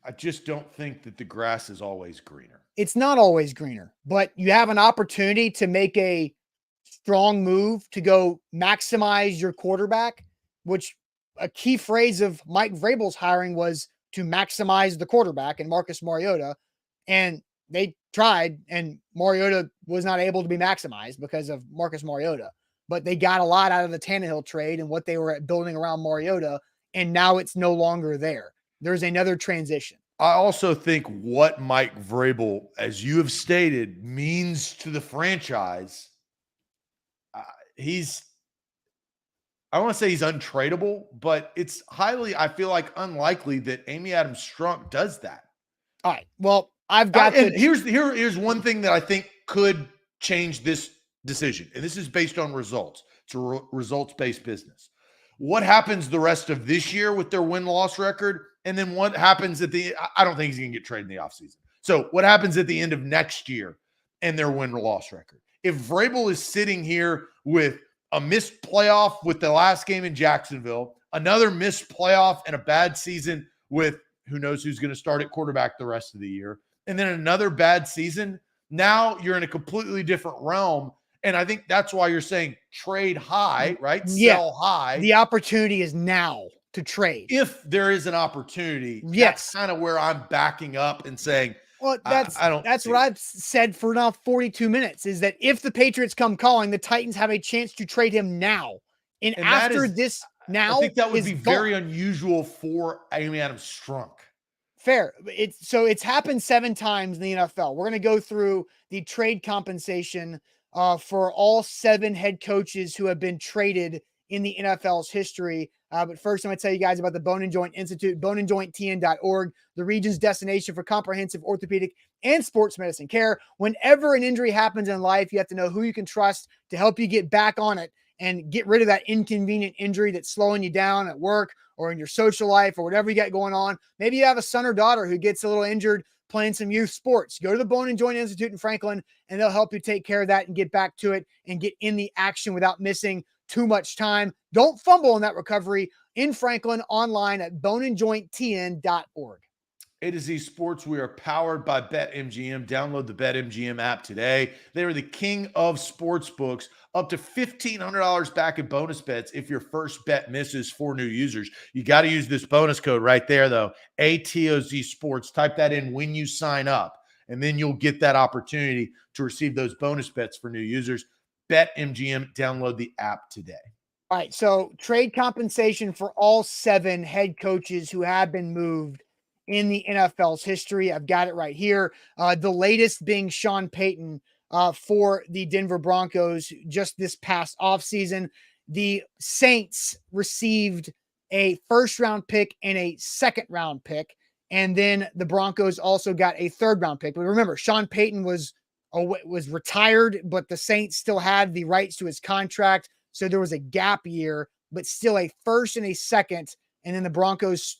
I just don't think that the grass is always greener. It's not always greener, but you have an opportunity to make a strong move to go maximize your quarterback, which a key phrase of Mike Vrabel's hiring was to maximize the quarterback and Marcus Mariota. And they tried, and Mariota was not able to be maximized because of Marcus Mariota. But they got a lot out of the Tannehill trade and what they were building around Mariota, and now it's no longer there. There's another transition. I also think what Mike Vrabel, as you have stated, means to the franchise, I want to say he's untradeable, but it's highly, I feel like, unlikely that Amy Adams Strunk does that. All right. Well, I've got here's one thing that I think could change this decision, and this is based on results. It's a results-based business. What happens the rest of this year with their win-loss record, and then what happens I don't think he's going to get traded in the offseason. So what happens at the end of next year and their win-loss record? If Vrabel is sitting here with a missed playoff with the last game in Jacksonville, another missed playoff and a bad season with who knows who's going to start at quarterback the rest of the year, and then another bad season, now you're in a completely different realm. And I think that's why you're saying trade high, right? Yeah. Sell high. The opportunity is now to trade. If there is an opportunity, yes, that's kind of where I'm backing up and saying, well, that's what I've said for now 42 minutes is that if the Patriots come calling, the Titans have a chance to trade him now. And after this now, I think that would be very unusual for Amy Adams Strunk. Fair. It's happened 7 times in the NFL. We're going to go through the trade compensation for all 7 head coaches who have been traded in the NFL's history. But first, I'm going to tell you guys about the Bone and Joint Institute, boneandjointtn.org, the region's destination for comprehensive orthopedic and sports medicine care. Whenever an injury happens in life, you have to know who you can trust to help you get back on it and get rid of that inconvenient injury that's slowing you down at work or in your social life or whatever you got going on. Maybe you have a son or daughter who gets a little injured playing some youth sports. Go to the Bone and Joint Institute in Franklin, and they'll help you take care of that and get back to it and get in the action without missing too much time. Don't fumble in that recovery in Franklin, online at boneandjointtn.org. A to Z Sports, we are powered by BetMGM. Download the BetMGM app today. They are the king of sports books. Up to $1,500 back in bonus bets if your first bet misses for new users. You got to use this bonus code right there, though, ATOZ Sports. Type that in when you sign up, and then you'll get that opportunity to receive those bonus bets for new users. BetMGM, download the app today. All right, so trade compensation for all 7 head coaches who have been moved in the NFL's history. I've got it right here. The latest being Sean Payton for the Denver Broncos just this past offseason. The Saints received a first-round pick and a second-round pick, and then the Broncos also got a third-round pick. But remember, Sean Payton was retired, but the Saints still had the rights to his contract, so there was a gap year, but still a first and a second. And then the Broncos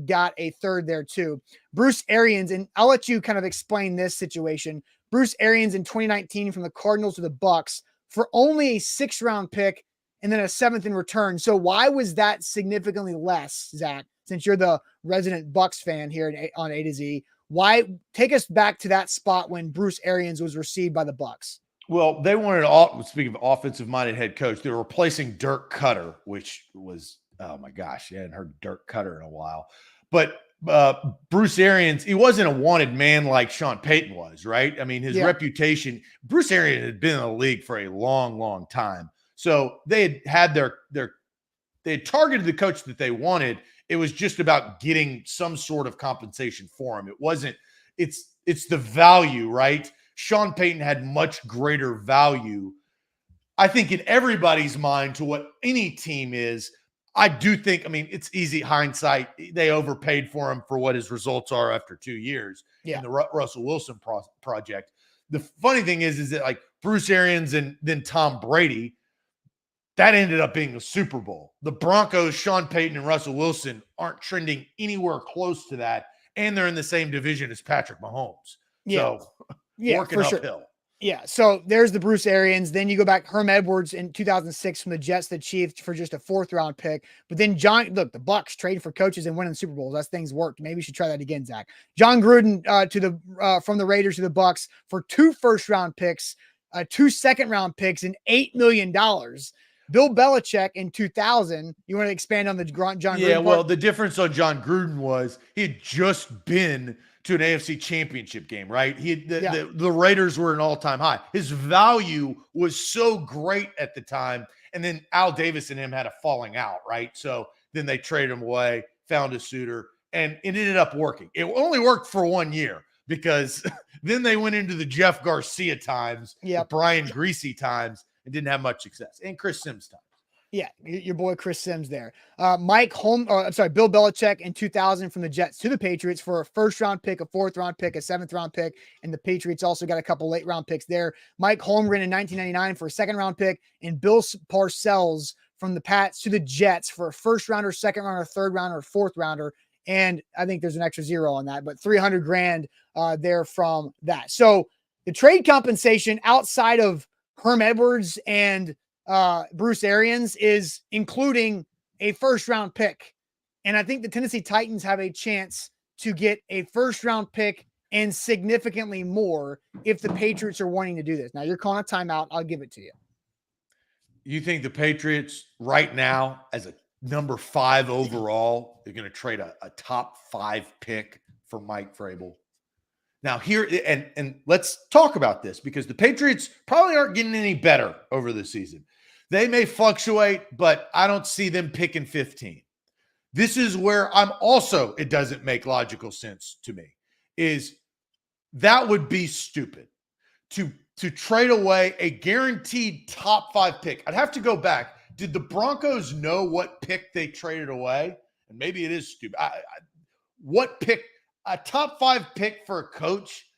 got a third there too. Bruce Arians, and I'll let you kind of explain this situation. Bruce Arians in 2019 from the Cardinals to the Bucks for only a 6th-round pick and then a 7th in return. So why was that significantly less, Zach? Since you're the resident Bucks fan here on A to Z, why take us back to that spot when Bruce Arians was received by the Bucks? Well, they wanted, speaking of offensive-minded head coach, they were replacing Dirk Cutter, which was, oh my gosh, you hadn't heard Dirk Cutter in a while. But Bruce Arians, he wasn't a wanted man like Sean Payton was, right? I mean, his reputation, Bruce Arians had been in the league for a long, long time. So they had they had targeted the coach that they wanted. It was just about getting some sort of compensation for him. It wasn't, it's the value, right? Sean Payton had much greater value, I think, in everybody's mind to what any team is. I do think, I mean, it's easy hindsight. They overpaid for him for what his results are after 2 years in the Russell Wilson project. The funny thing is that like Bruce Arians and then Tom Brady, that ended up being a Super Bowl. The Broncos, Sean Payton and Russell Wilson aren't trending anywhere close to that. And they're in the same division as Patrick Mahomes. Yeah. So working uphill. Sure. Yeah. So there's the Bruce Arians. Then you go back Herm Edwards in 2006 from the Jets, the Chiefs for just a 4th round pick. But then the Bucks trading for coaches and winning Super Bowls. That's things worked. Maybe you should try that again, Zach. John Gruden from the Raiders to the Bucks for 2 1st round picks, 2 2nd round picks, and $8 million. Bill Belichick in 2000. You want to expand on the John Gruden? Yeah, well, the difference on John Gruden was he had just been to an AFC championship game, right? The Raiders were an all-time high. His value was so great at the time. And then Al Davis and him had a falling out, right? So then they traded him away, found a suitor, and it ended up working. It only worked for 1 year because then they went into the Jeff Garcia times, the Brian Greasy times, and didn't have much success. And Chris Sims times. Yeah, your boy Chris Sims there. Bill Belichick in 2000 from the Jets to the Patriots for a 1st round pick, a 4th round pick, a 7th round pick, and the Patriots also got a couple late round picks there. Mike Holmgren in 1999 for a 2nd round pick, and Bill Parcells from the Pats to the Jets for a 1st rounder, 2nd rounder, 3rd rounder, 4th rounder, and I think there's an extra 0 on that, but $300,000 there from that. So the trade compensation outside of Herm Edwards and Bruce Arians is including a 1st round pick. And I think the Tennessee Titans have a chance to get a 1st round pick and significantly more if the Patriots are wanting to do this. Now you're calling a timeout. I'll give it to you. You think the Patriots right now as a number 5 overall, they're going to trade a top 5 pick for Mike Vrabel? Now here, and let's talk about this because the Patriots probably aren't getting any better over the season. They may fluctuate, but I don't see them picking 15. This is where it doesn't make logical sense to me, is that would be stupid to trade away a guaranteed top 5 pick. I'd have to go back. Did the Broncos know what pick they traded away? And maybe it is stupid. What pick? A top 5 pick for a coach,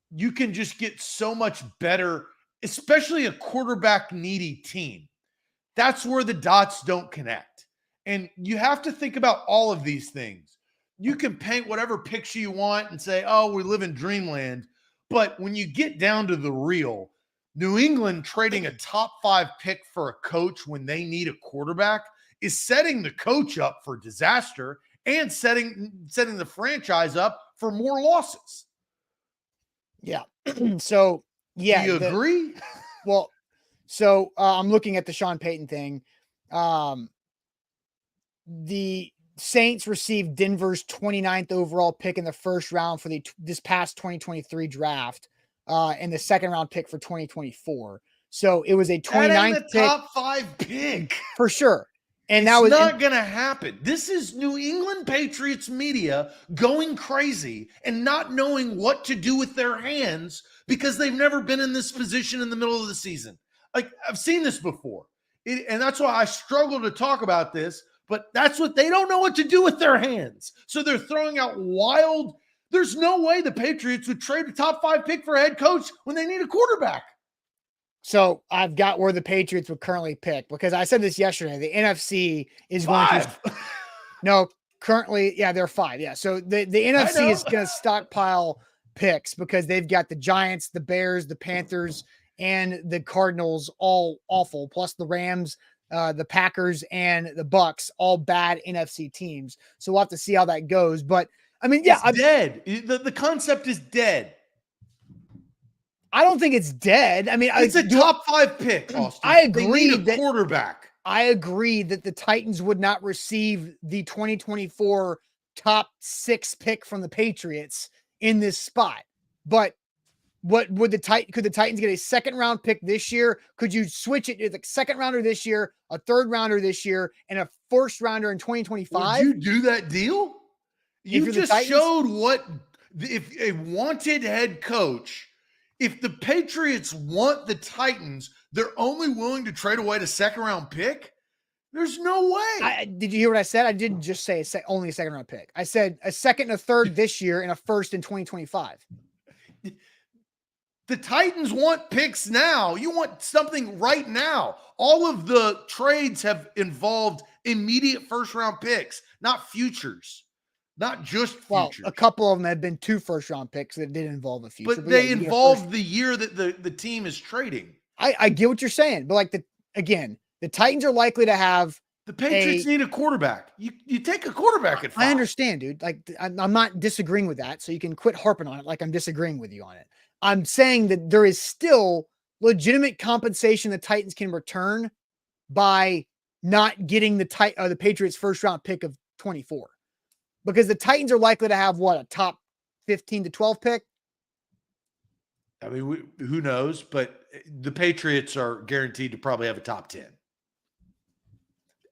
you can just get so much better, especially a quarterback needy team. That's where the dots don't connect. And you have to think about all of these things. You can paint whatever picture you want and say, oh, we live in dreamland. But when you get down to the real, New England trading a top 5 pick for a coach when they need a quarterback is setting the coach up for disaster and setting the franchise up for more losses. Yeah. So, yeah. Do you agree? Well, so I'm looking at the Sean Payton thing. The Saints received Denver's 29th overall pick in the 1st round for this past 2023 draft, and the 2nd round pick for 2024. So it was a 29th pick. Top 5 pick for sure. And it's not going to happen. This is New England Patriots media going crazy and not knowing what to do with their hands because they've never been in this position in the middle of the season. Like, I've seen this before. And that's why I struggle to talk about this, but that's what they don't know what to do with their hands. So they're throwing out wild. There's no way the Patriots would trade a top 5 pick for a head coach when they need a quarterback. So I've got where the Patriots would currently pick because I said this yesterday. The NFC is 5. going to no currently. Yeah, they're 5. Yeah. So the NFC is going to stockpile picks because they've got the Giants, the Bears, the Panthers, and the Cardinals all awful. Plus the Rams, the Packers, and the Bucks, all bad NFC teams. So we'll have to see how that goes. But I mean, yeah, it's dead. The concept is dead. I don't think it's dead. I mean, it's a top 5 pick, Austin. I agree they need a quarterback. I agree that the Titans would not receive the 2024 top 6 pick from the Patriots in this spot. But what would could the Titans get a 2nd round pick this year? Could you switch it to the 2nd rounder this year, a 3rd rounder this year, and a 1st rounder in 2025? Would you do that deal? You just showed what if a wanted head coach. If the Patriots want the Titans, they're only willing to trade away the 2nd round pick. There's no way. Did you hear what I said? I didn't just say only a second round pick. I said a second and a third this year and a first in 2025. The Titans want picks now. You want something right now. All of the trades have involved immediate first-round picks, not futures, not just futures. Well, a couple of them have been 2 first-round picks that did involve a future. But they involve the year that the team is trading. I get what you're saying, but like the Titans are likely to have. The Patriots need a quarterback. You take a quarterback at 5. I understand, dude. Like I'm not disagreeing with that, so you can quit harping on it like I'm disagreeing with you on it. I'm saying that there is still legitimate compensation the Titans can return by not getting the Patriots first round pick of 24, because the Titans are likely to have a top 15 to 12 pick. I mean, who knows? But the Patriots are guaranteed to probably have a top 10.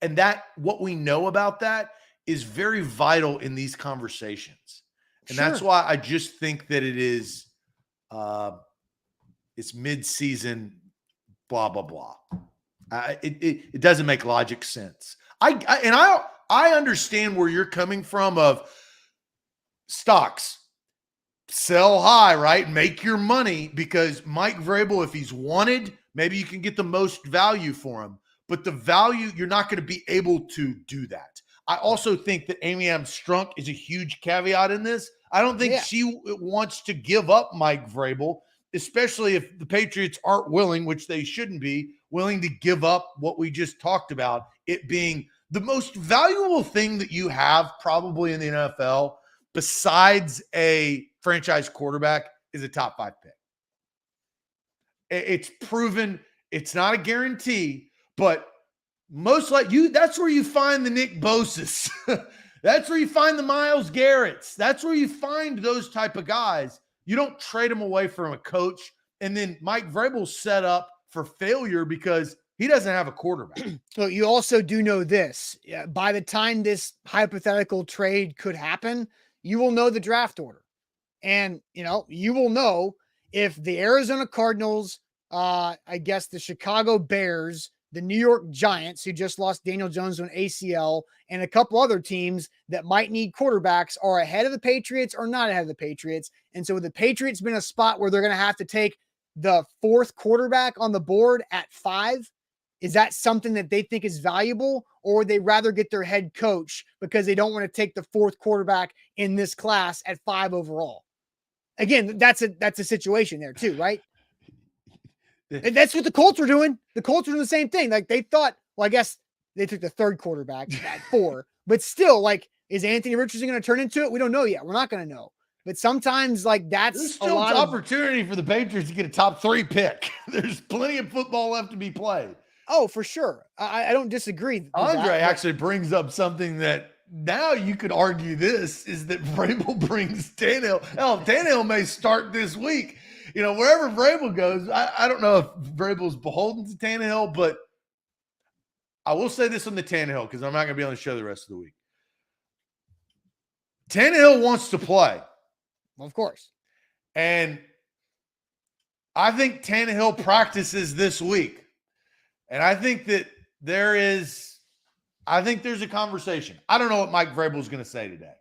And what we know about that is very vital in these conversations. And that's why I just think that it is, it's mid-season, blah, blah, blah. It doesn't make logic sense. I understand where you're coming from of stocks. Sell high, right? Make your money, because Mike Vrabel, if he's wanted, maybe you can get the most value for him. But the value, you're not going to be able to do that. I also think that Amy Strunk is a huge caveat in this. I don't think she wants to give up Mike Vrabel, especially if the Patriots aren't willing, which they shouldn't be, willing to give up what we just talked about, it being the most valuable thing that you have probably in the NFL besides a franchise quarterback is a top 5 pick. It's proven. It's not a guarantee. But most that's where you find the Nick Bosas. That's where you find the Myles Garretts. That's where you find those type of guys. You don't trade them away from a coach. And then Mike Vrabel's set up for failure because he doesn't have a quarterback. So you also do know this. By the time this hypothetical trade could happen, you will know the draft order. And, you will know if the Arizona Cardinals, I guess the Chicago Bears, the New York Giants, who just lost Daniel Jones to an ACL, and a couple other teams that might need quarterbacks are ahead of the Patriots or not ahead of the Patriots. And so the Patriots been a spot where they're going to have to take the 4th quarterback on the board at 5. Is that something that they think is valuable, or would they rather get their head coach because they don't want to take the 4th quarterback in this class at 5 overall? Again, that's a situation there too, right? And that's what the Colts were doing. The Colts were doing the same thing. Like they thought, well, I guess they took the 3rd quarterback at 4, but still, like, is Anthony Richardson going to turn into it? We don't know yet. We're not going to know. But sometimes, like, there's still an opportunity for the Patriots to get a top 3 pick. There's plenty of football left to be played. Oh, for sure. I don't disagree. Andre actually brings up something that now you could argue this is that Vrabel brings Tannehill. Hell, Tannehill may start this week. Wherever Vrabel goes, I don't know if Vrabel's beholden to Tannehill, but I will say this on the Tannehill because I'm not going to be on the show the rest of the week. Tannehill wants to play. Well, of course. And I think Tannehill practices this week. And I think that there's a conversation. I don't know what Mike Vrabel is going to say today.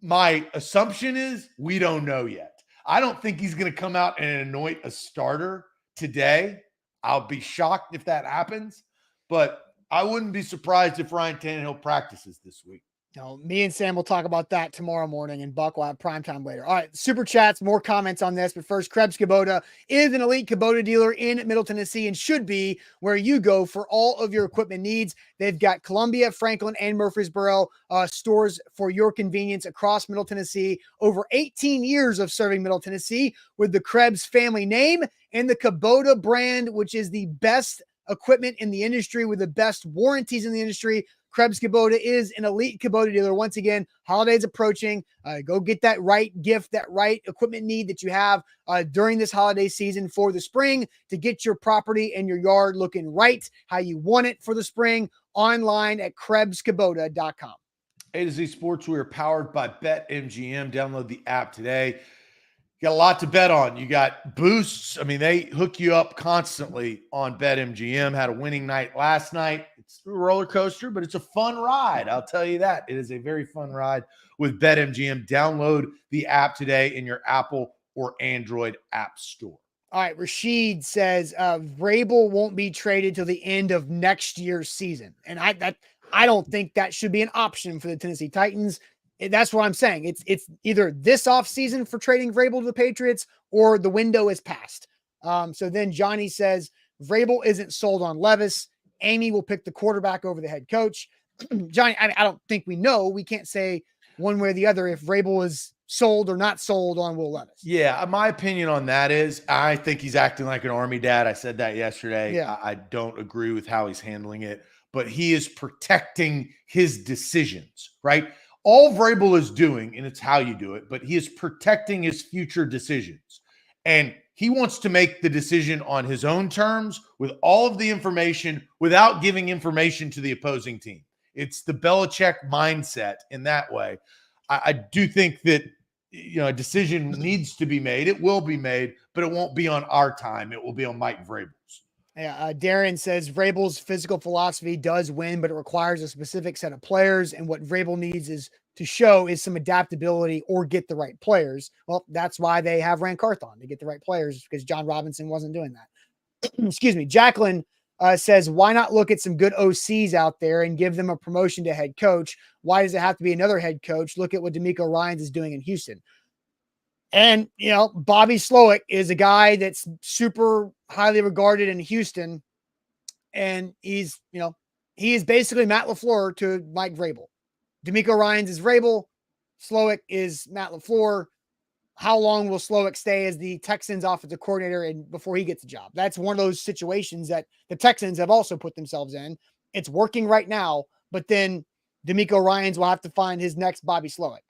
My assumption is we don't know yet. I don't think he's going to come out and anoint a starter today. I'll be shocked if that happens, but I wouldn't be surprised if Ryan Tannehill practices this week. No, me and Sam will talk about that tomorrow morning, and Buck will have primetime later. All right, super chats, more comments on this. But first, Krebs Kubota is an elite Kubota dealer in Middle Tennessee and should be where you go for all of your equipment needs. They've got Columbia, Franklin, and Murfreesboro stores for your convenience across Middle Tennessee. Over 18 years of serving Middle Tennessee with the Krebs family name and the Kubota brand, which is the best equipment in the industry with the best warranties in the industry. Krebs Kubota is an elite Kubota dealer. Once again, holidays approaching. Go get that right gift, that right equipment need that you have during this holiday season for the spring to get your property and your yard looking right how you want it for the spring. Online at KrebsKubota.com. A to Z Sports, we are powered by BetMGM. Download the app today. You got a lot to bet on. You got boosts. I mean, they hook you up constantly on BetMGM. Had a winning night last night. It's a roller coaster, but it's a fun ride. I'll tell you that. It is a very fun ride with BetMGM. Download the app today in your Apple or Android app store. All right, Rashid says Vrabel won't be traded till the end of next year's season, and I don't think that should be an option for the Tennessee Titans. That's what I'm saying. It's either this offseason for trading Vrabel to the Patriots or the window is passed. So then Johnny says Vrabel isn't sold on Levis. Amy will pick the quarterback over the head coach. Johnny, I don't think we know. We can't say one way or the other if Vrabel is sold or not sold on Will Levis. Yeah, my opinion on that is I think he's acting like an Army dad. I said that yesterday. Yeah. I don't agree with how he's handling it, but he is protecting his decisions, right? All Vrabel is doing, and it's how you do it, but he is protecting his future decisions. And he wants to make the decision on his own terms with all of the information without giving information to the opposing team. It's the Belichick mindset in that way. I do think that a decision needs to be made. It will be made, but it won't be on our time. It will be on Mike Vrabel's. Yeah, Darren says Vrabel's physical philosophy does win, but it requires a specific set of players. And what Vrabel needs is to show is some adaptability or get the right players. Well, that's why they have Rand Carthon to get the right players because John Robinson wasn't doing that. Excuse me. Jacqueline says, why not look at some good OCs out there and give them a promotion to head coach? Why does it have to be another head coach? Look at what DeMeco Ryans is doing in Houston. And, Bobby Slowick is a guy that's super highly regarded in Houston. And he is basically Matt LaFleur to Mike Vrabel. DeMeco Ryans is Vrabel. Slowick is Matt LaFleur. How long will Slowick stay as the Texans offensive coordinator and before he gets a job? That's one of those situations that the Texans have also put themselves in. It's working right now, but then DeMeco Ryans will have to find his next Bobby Slowick.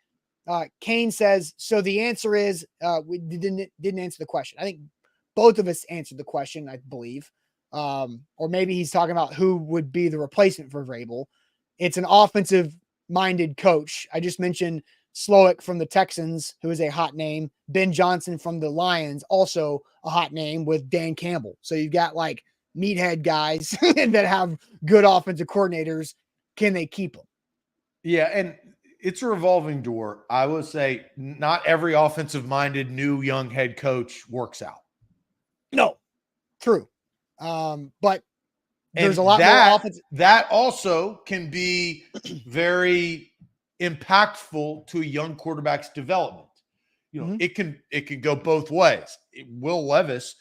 Kane says, so the answer is, we didn't answer the question. I think both of us answered the question, I believe. Or maybe he's talking about who would be the replacement for Vrabel. It's an offensive-minded coach. I just mentioned Slowick from the Texans, who is a hot name. Ben Johnson from the Lions, also a hot name with Dan Campbell. So you've got like meathead guys that have good offensive coordinators. Can they keep them? Yeah, and it's a revolving door. I will say not every offensive-minded new young head coach works out. No, true. But there's a lot more offensive. That also can be very impactful to a young quarterback's development. It can go both ways. Will Levis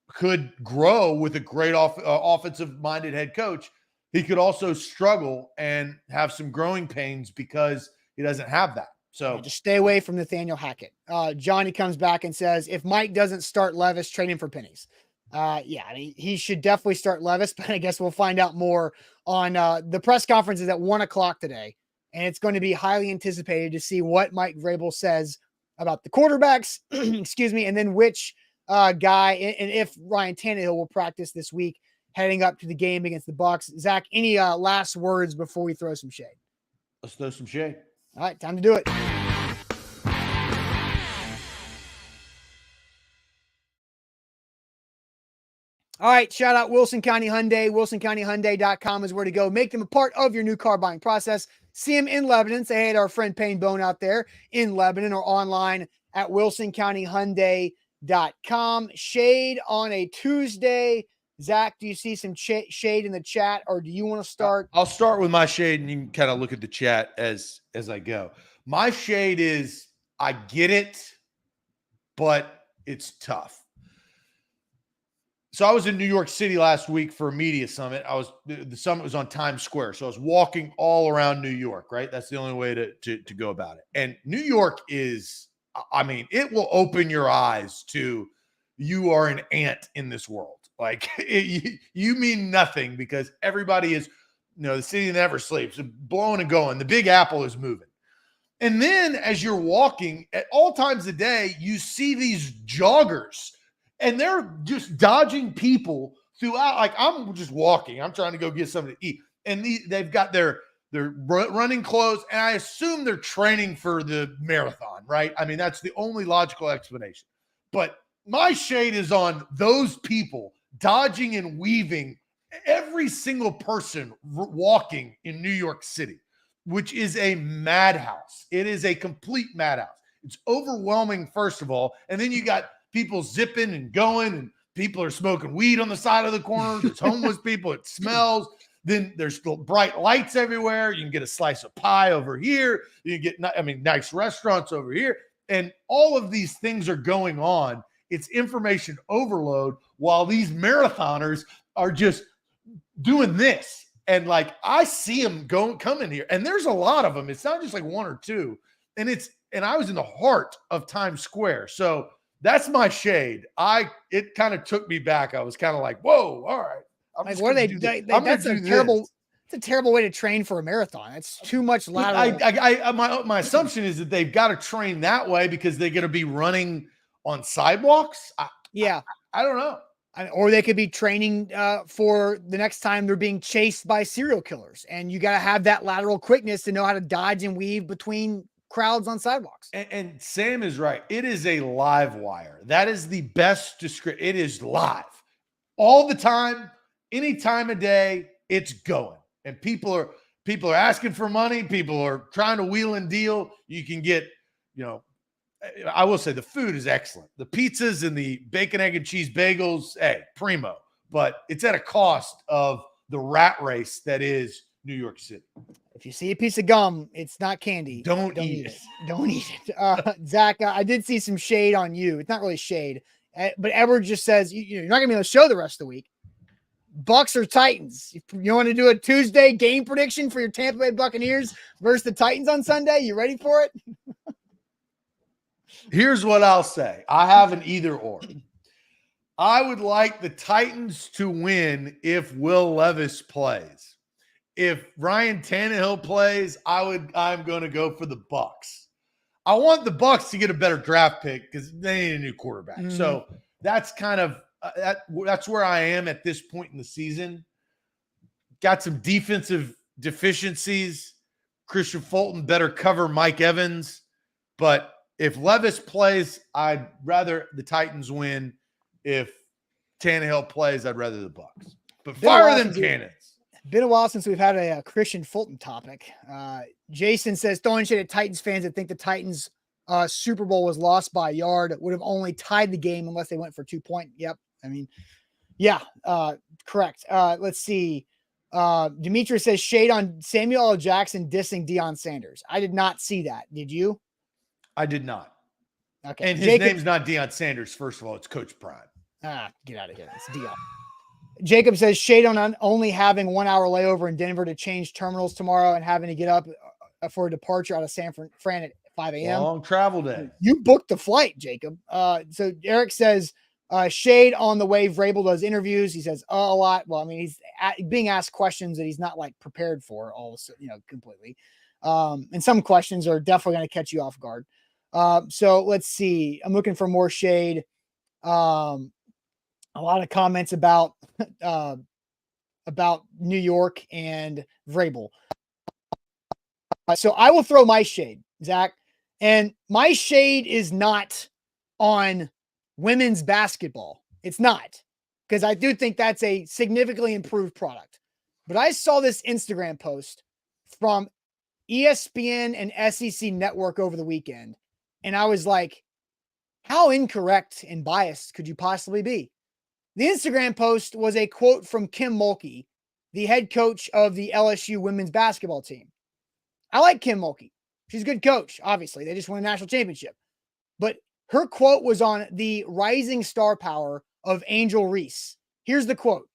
could grow with a great offensive-minded head coach. He could also struggle and have some growing pains because he doesn't have that. So just stay away from Nathaniel Hackett. Johnny comes back and says, if Mike doesn't start Levis, trade him for pennies. He should definitely start Levis, but I guess we'll find out more on the press conference is at 1:00 today. And it's going to be highly anticipated to see what Mike Vrabel says about the quarterbacks, excuse me, and then which guy, and if Ryan Tannehill will practice this week heading up to the game against the Bucs. Zach, any last words before we throw some shade? Let's throw some shade. All right, time to do it. All right, shout out Wilson County Hyundai. WilsonCountyHyundai.com is where to go. Make them a part of your new car buying process. See them in Lebanon. Say hey to our friend Payne Bone out there in Lebanon or online at WilsonCountyHyundai.com. Shade on a Tuesday. Zach, do you see some shade in the chat, or do you want to start? I'll start with my shade, and you can kind of look at the chat as I go. My shade is I get it, but it's tough. So I was in New York City last week for a media summit. The summit was on Times Square, so I was walking all around New York. Right, that's the only way to go about it. And New York is, it will open your eyes to you are an ant in this world. Like you mean nothing because everybody is, the city that never sleeps, blowing and going. The Big Apple is moving. And then as you're walking at all times of the day, you see these joggers and they're just dodging people throughout. Like I'm just walking. I'm trying to go get something to eat. And they've got their running clothes. And I assume they're training for the marathon, right? That's the only logical explanation. But my shade is on those people dodging and weaving every single person walking in New York City, which is a madhouse. It is a complete madhouse. It's overwhelming, first of all. And then you got people zipping and going, and people are smoking weed on the side of the corners. There's homeless people. It smells. Then there's bright lights everywhere. You can get a slice of pie over here. You can get, nice restaurants over here. And all of these things are going on. It's information overload while these marathoners are just doing this. And like, I see them coming here, and there's a lot of them. It's not just like one or two. And I was in the heart of Times Square. So that's my shade. It kind of took me back. I was kind of like, whoa, all right. Like, what are they? That's a terrible. It's a terrible way to train for a marathon. It's too much lateral. My assumption is that they've got to train that way because they're going to be running on sidewalks. I don't know. Or they could be training for the next time they're being chased by serial killers, and you got to have that lateral quickness to know how to dodge and weave between crowds on sidewalks. And Sam is right. It is a live wire. That is the best description. It is live all the time. Any time of day, it's going. And people are asking for money. People are trying to wheel and deal. You can get, I will say the food is excellent. The pizzas and the bacon, egg, and cheese bagels, primo. But it's at a cost of the rat race that is New York City. If you see a piece of gum, it's not candy. Don't eat it. Don't eat it. Zach, I did see some shade on you. It's not really shade. But Edward just says, you're not going to be able to show the rest of the week. Bucks or Titans? You want to do a Tuesday game prediction for your Tampa Bay Buccaneers versus the Titans on Sunday? You ready for it? Here's what I'll say. I have an either or. I would like the Titans to win if Will Levis plays. If Ryan Tannehill plays, I'm going to go for the Bucks. I want the Bucks to get a better draft pick because they need a new quarterback. Mm-hmm. So that's kind of that's where I am at this point in the season. Got some defensive deficiencies. Christian Fulton better cover Mike Evans. But if Levis plays, I'd rather the Titans win. If Tannehill plays, I'd rather the Bucks. But fire them cannons. Been a while since we've had a Christian Fulton topic. Jason says, throwing shade at Titans fans that think the Titans Super Bowl was lost by a yard, would have only tied the game unless they went for 2 point. Yep. Correct. Let's see. Demetrius says shade on Samuel L. Jackson dissing Deion Sanders. I did not see that. Did you? I did not. Okay. And his name's not Deion Sanders. First of all, it's Coach Prime. Get out of here. It's Deion. Jacob says shade on only having 1 hour layover in Denver to change terminals tomorrow and having to get up for a departure out of San Fran at 5 a.m. Long travel day. You booked the flight, Jacob. So Eric says shade on the way Vrabel does interviews. He says a lot. Well, I mean, he's being asked questions that he's not like prepared for completely. And some questions are definitely going to catch you off guard. So let's see. I'm looking for more shade. A lot of comments about New York and Vrabel. So I will throw my shade, Zach. And my shade is not on women's basketball. It's not, because I do think that's a significantly improved product. But I saw this Instagram post from ESPN and SEC Network over the weekend, and I was like, how incorrect and biased could you possibly be? The Instagram post was a quote from Kim Mulkey, the head coach of the LSU women's basketball team. I like Kim Mulkey. She's a good coach, obviously. They just won a national championship. But her quote was on the rising star power of Angel Reese. Here's the quote.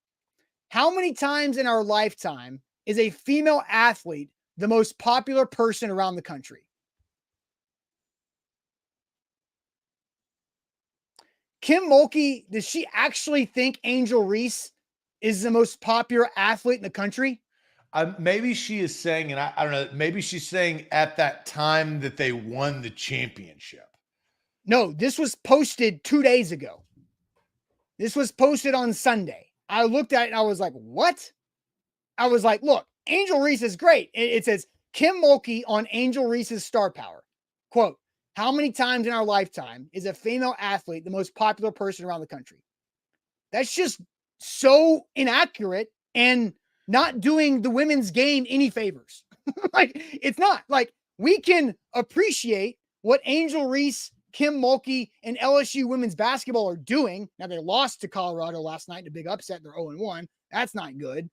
How many times in our lifetime is a female athlete the most popular person around the country? Kim Mulkey, does she actually think Angel Reese is the most popular athlete in the country? Maybe she is saying, and I don't know, maybe she's saying at that time that they won the championship. No, this was posted 2 days ago. This was posted on Sunday. I looked at it and I was like, what? I was like, look, Angel Reese is great. It says Kim Mulkey on Angel Reese's star power. Quote, how many times in our lifetime is a female athlete the most popular person around the country? That's just so inaccurate and not doing the women's game any favors. Like, it's not. Like, we can appreciate what Angel Reese, Kim Mulkey, and LSU women's basketball are doing. Now, they lost to Colorado last night in a big upset. They're 0-1. That's not good.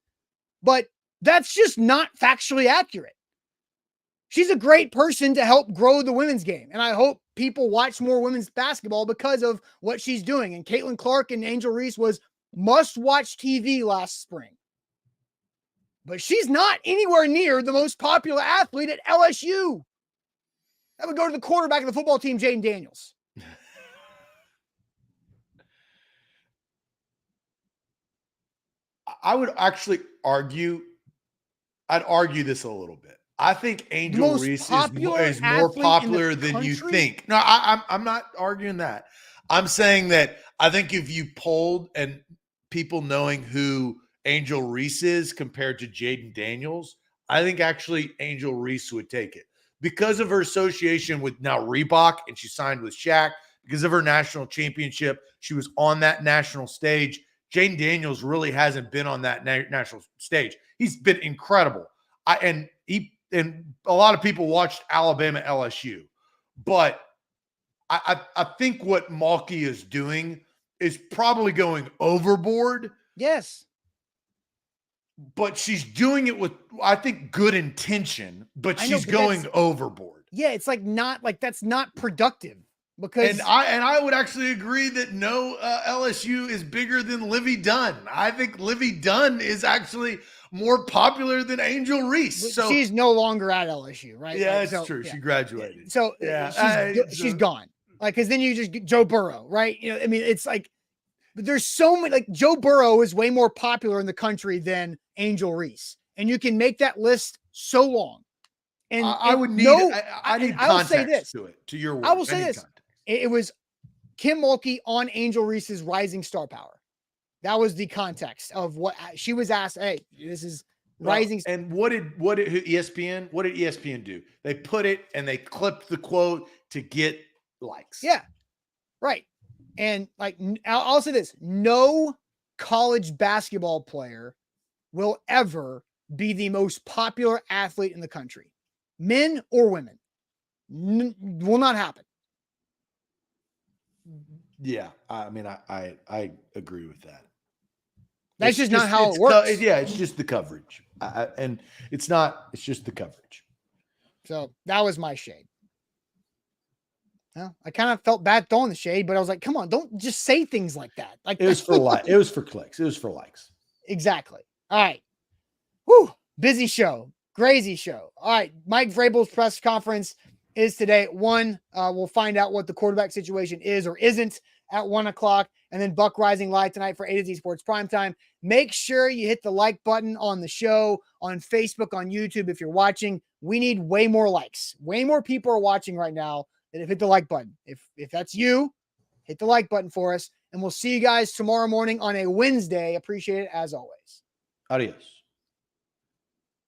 But that's just not factually accurate. She's a great person to help grow the women's game. And I hope people watch more women's basketball because of what she's doing. And Caitlin Clark and Angel Reese was must-watch TV last spring. But she's not anywhere near the most popular athlete at LSU. That would go to the quarterback of the football team, Jaden Daniels. I would actually argue, I'd argue this a little bit. I think Angel Reese is more popular than you think. No, I'm not arguing that. I'm saying that I think if you polled and people knowing who Angel Reese is compared to Jaden Daniels, I think actually Angel Reese would take it because of her association with now Reebok, and she signed with Shaq, because of her national championship. She was on that national stage. Jaden Daniels really hasn't been on that national stage. He's been incredible. And a lot of people watched Alabama LSU, but I think what Mulkey is doing is probably going overboard. Yes. But she's doing it with, I think, good intention, but she's going overboard. Yeah, it's like not like that's not productive. Because and I would actually agree that no LSU is bigger than Livy Dunn. I think Livy Dunn is actually more popular than Angel Reese. So she's no longer at LSU, right? Yeah, like, that's true. Yeah. She graduated. So she's gone. Like, because then you just get Joe Burrow, right? You know, I mean, it's like there's so many. Like, Joe Burrow is way more popular in the country than Angel Reese, and you can make that list so long. And I would need. I need context. I will say this to it. To your word. I will say this. It was Kim Mulkey on Angel Reese's rising star power. That was the context of what she was asked. Hey, this is rising. And what did ESPN? What did ESPN do? They put it and they clipped the quote to get likes. Yeah, right. And like, I'll say this: no college basketball player will ever be the most popular athlete in the country, men or women. Will not happen. Yeah, I mean, I agree with that. That's just not how it works. It's just the coverage, and it's not. It's just the coverage. So that was my shade. Well, I kind of felt bad throwing the shade, but I was like, "Come on, don't just say things like that." Like, it was for It was for clicks. It was for likes. Exactly. All right. Whew. Busy show. Crazy show. All right. Mike Vrabel's press conference is today at 1. We'll find out what the quarterback situation is or isn't at 1 o'clock. And then Buck Rising live tonight for A to Z Sports Primetime. Make sure you hit the like button on the show, on Facebook, on YouTube if you're watching. We need way more likes. Way more people are watching right now that have hit the like button. If that's you, hit the like button for us. And we'll see you guys tomorrow morning on a Wednesday. Appreciate it as always. Adios.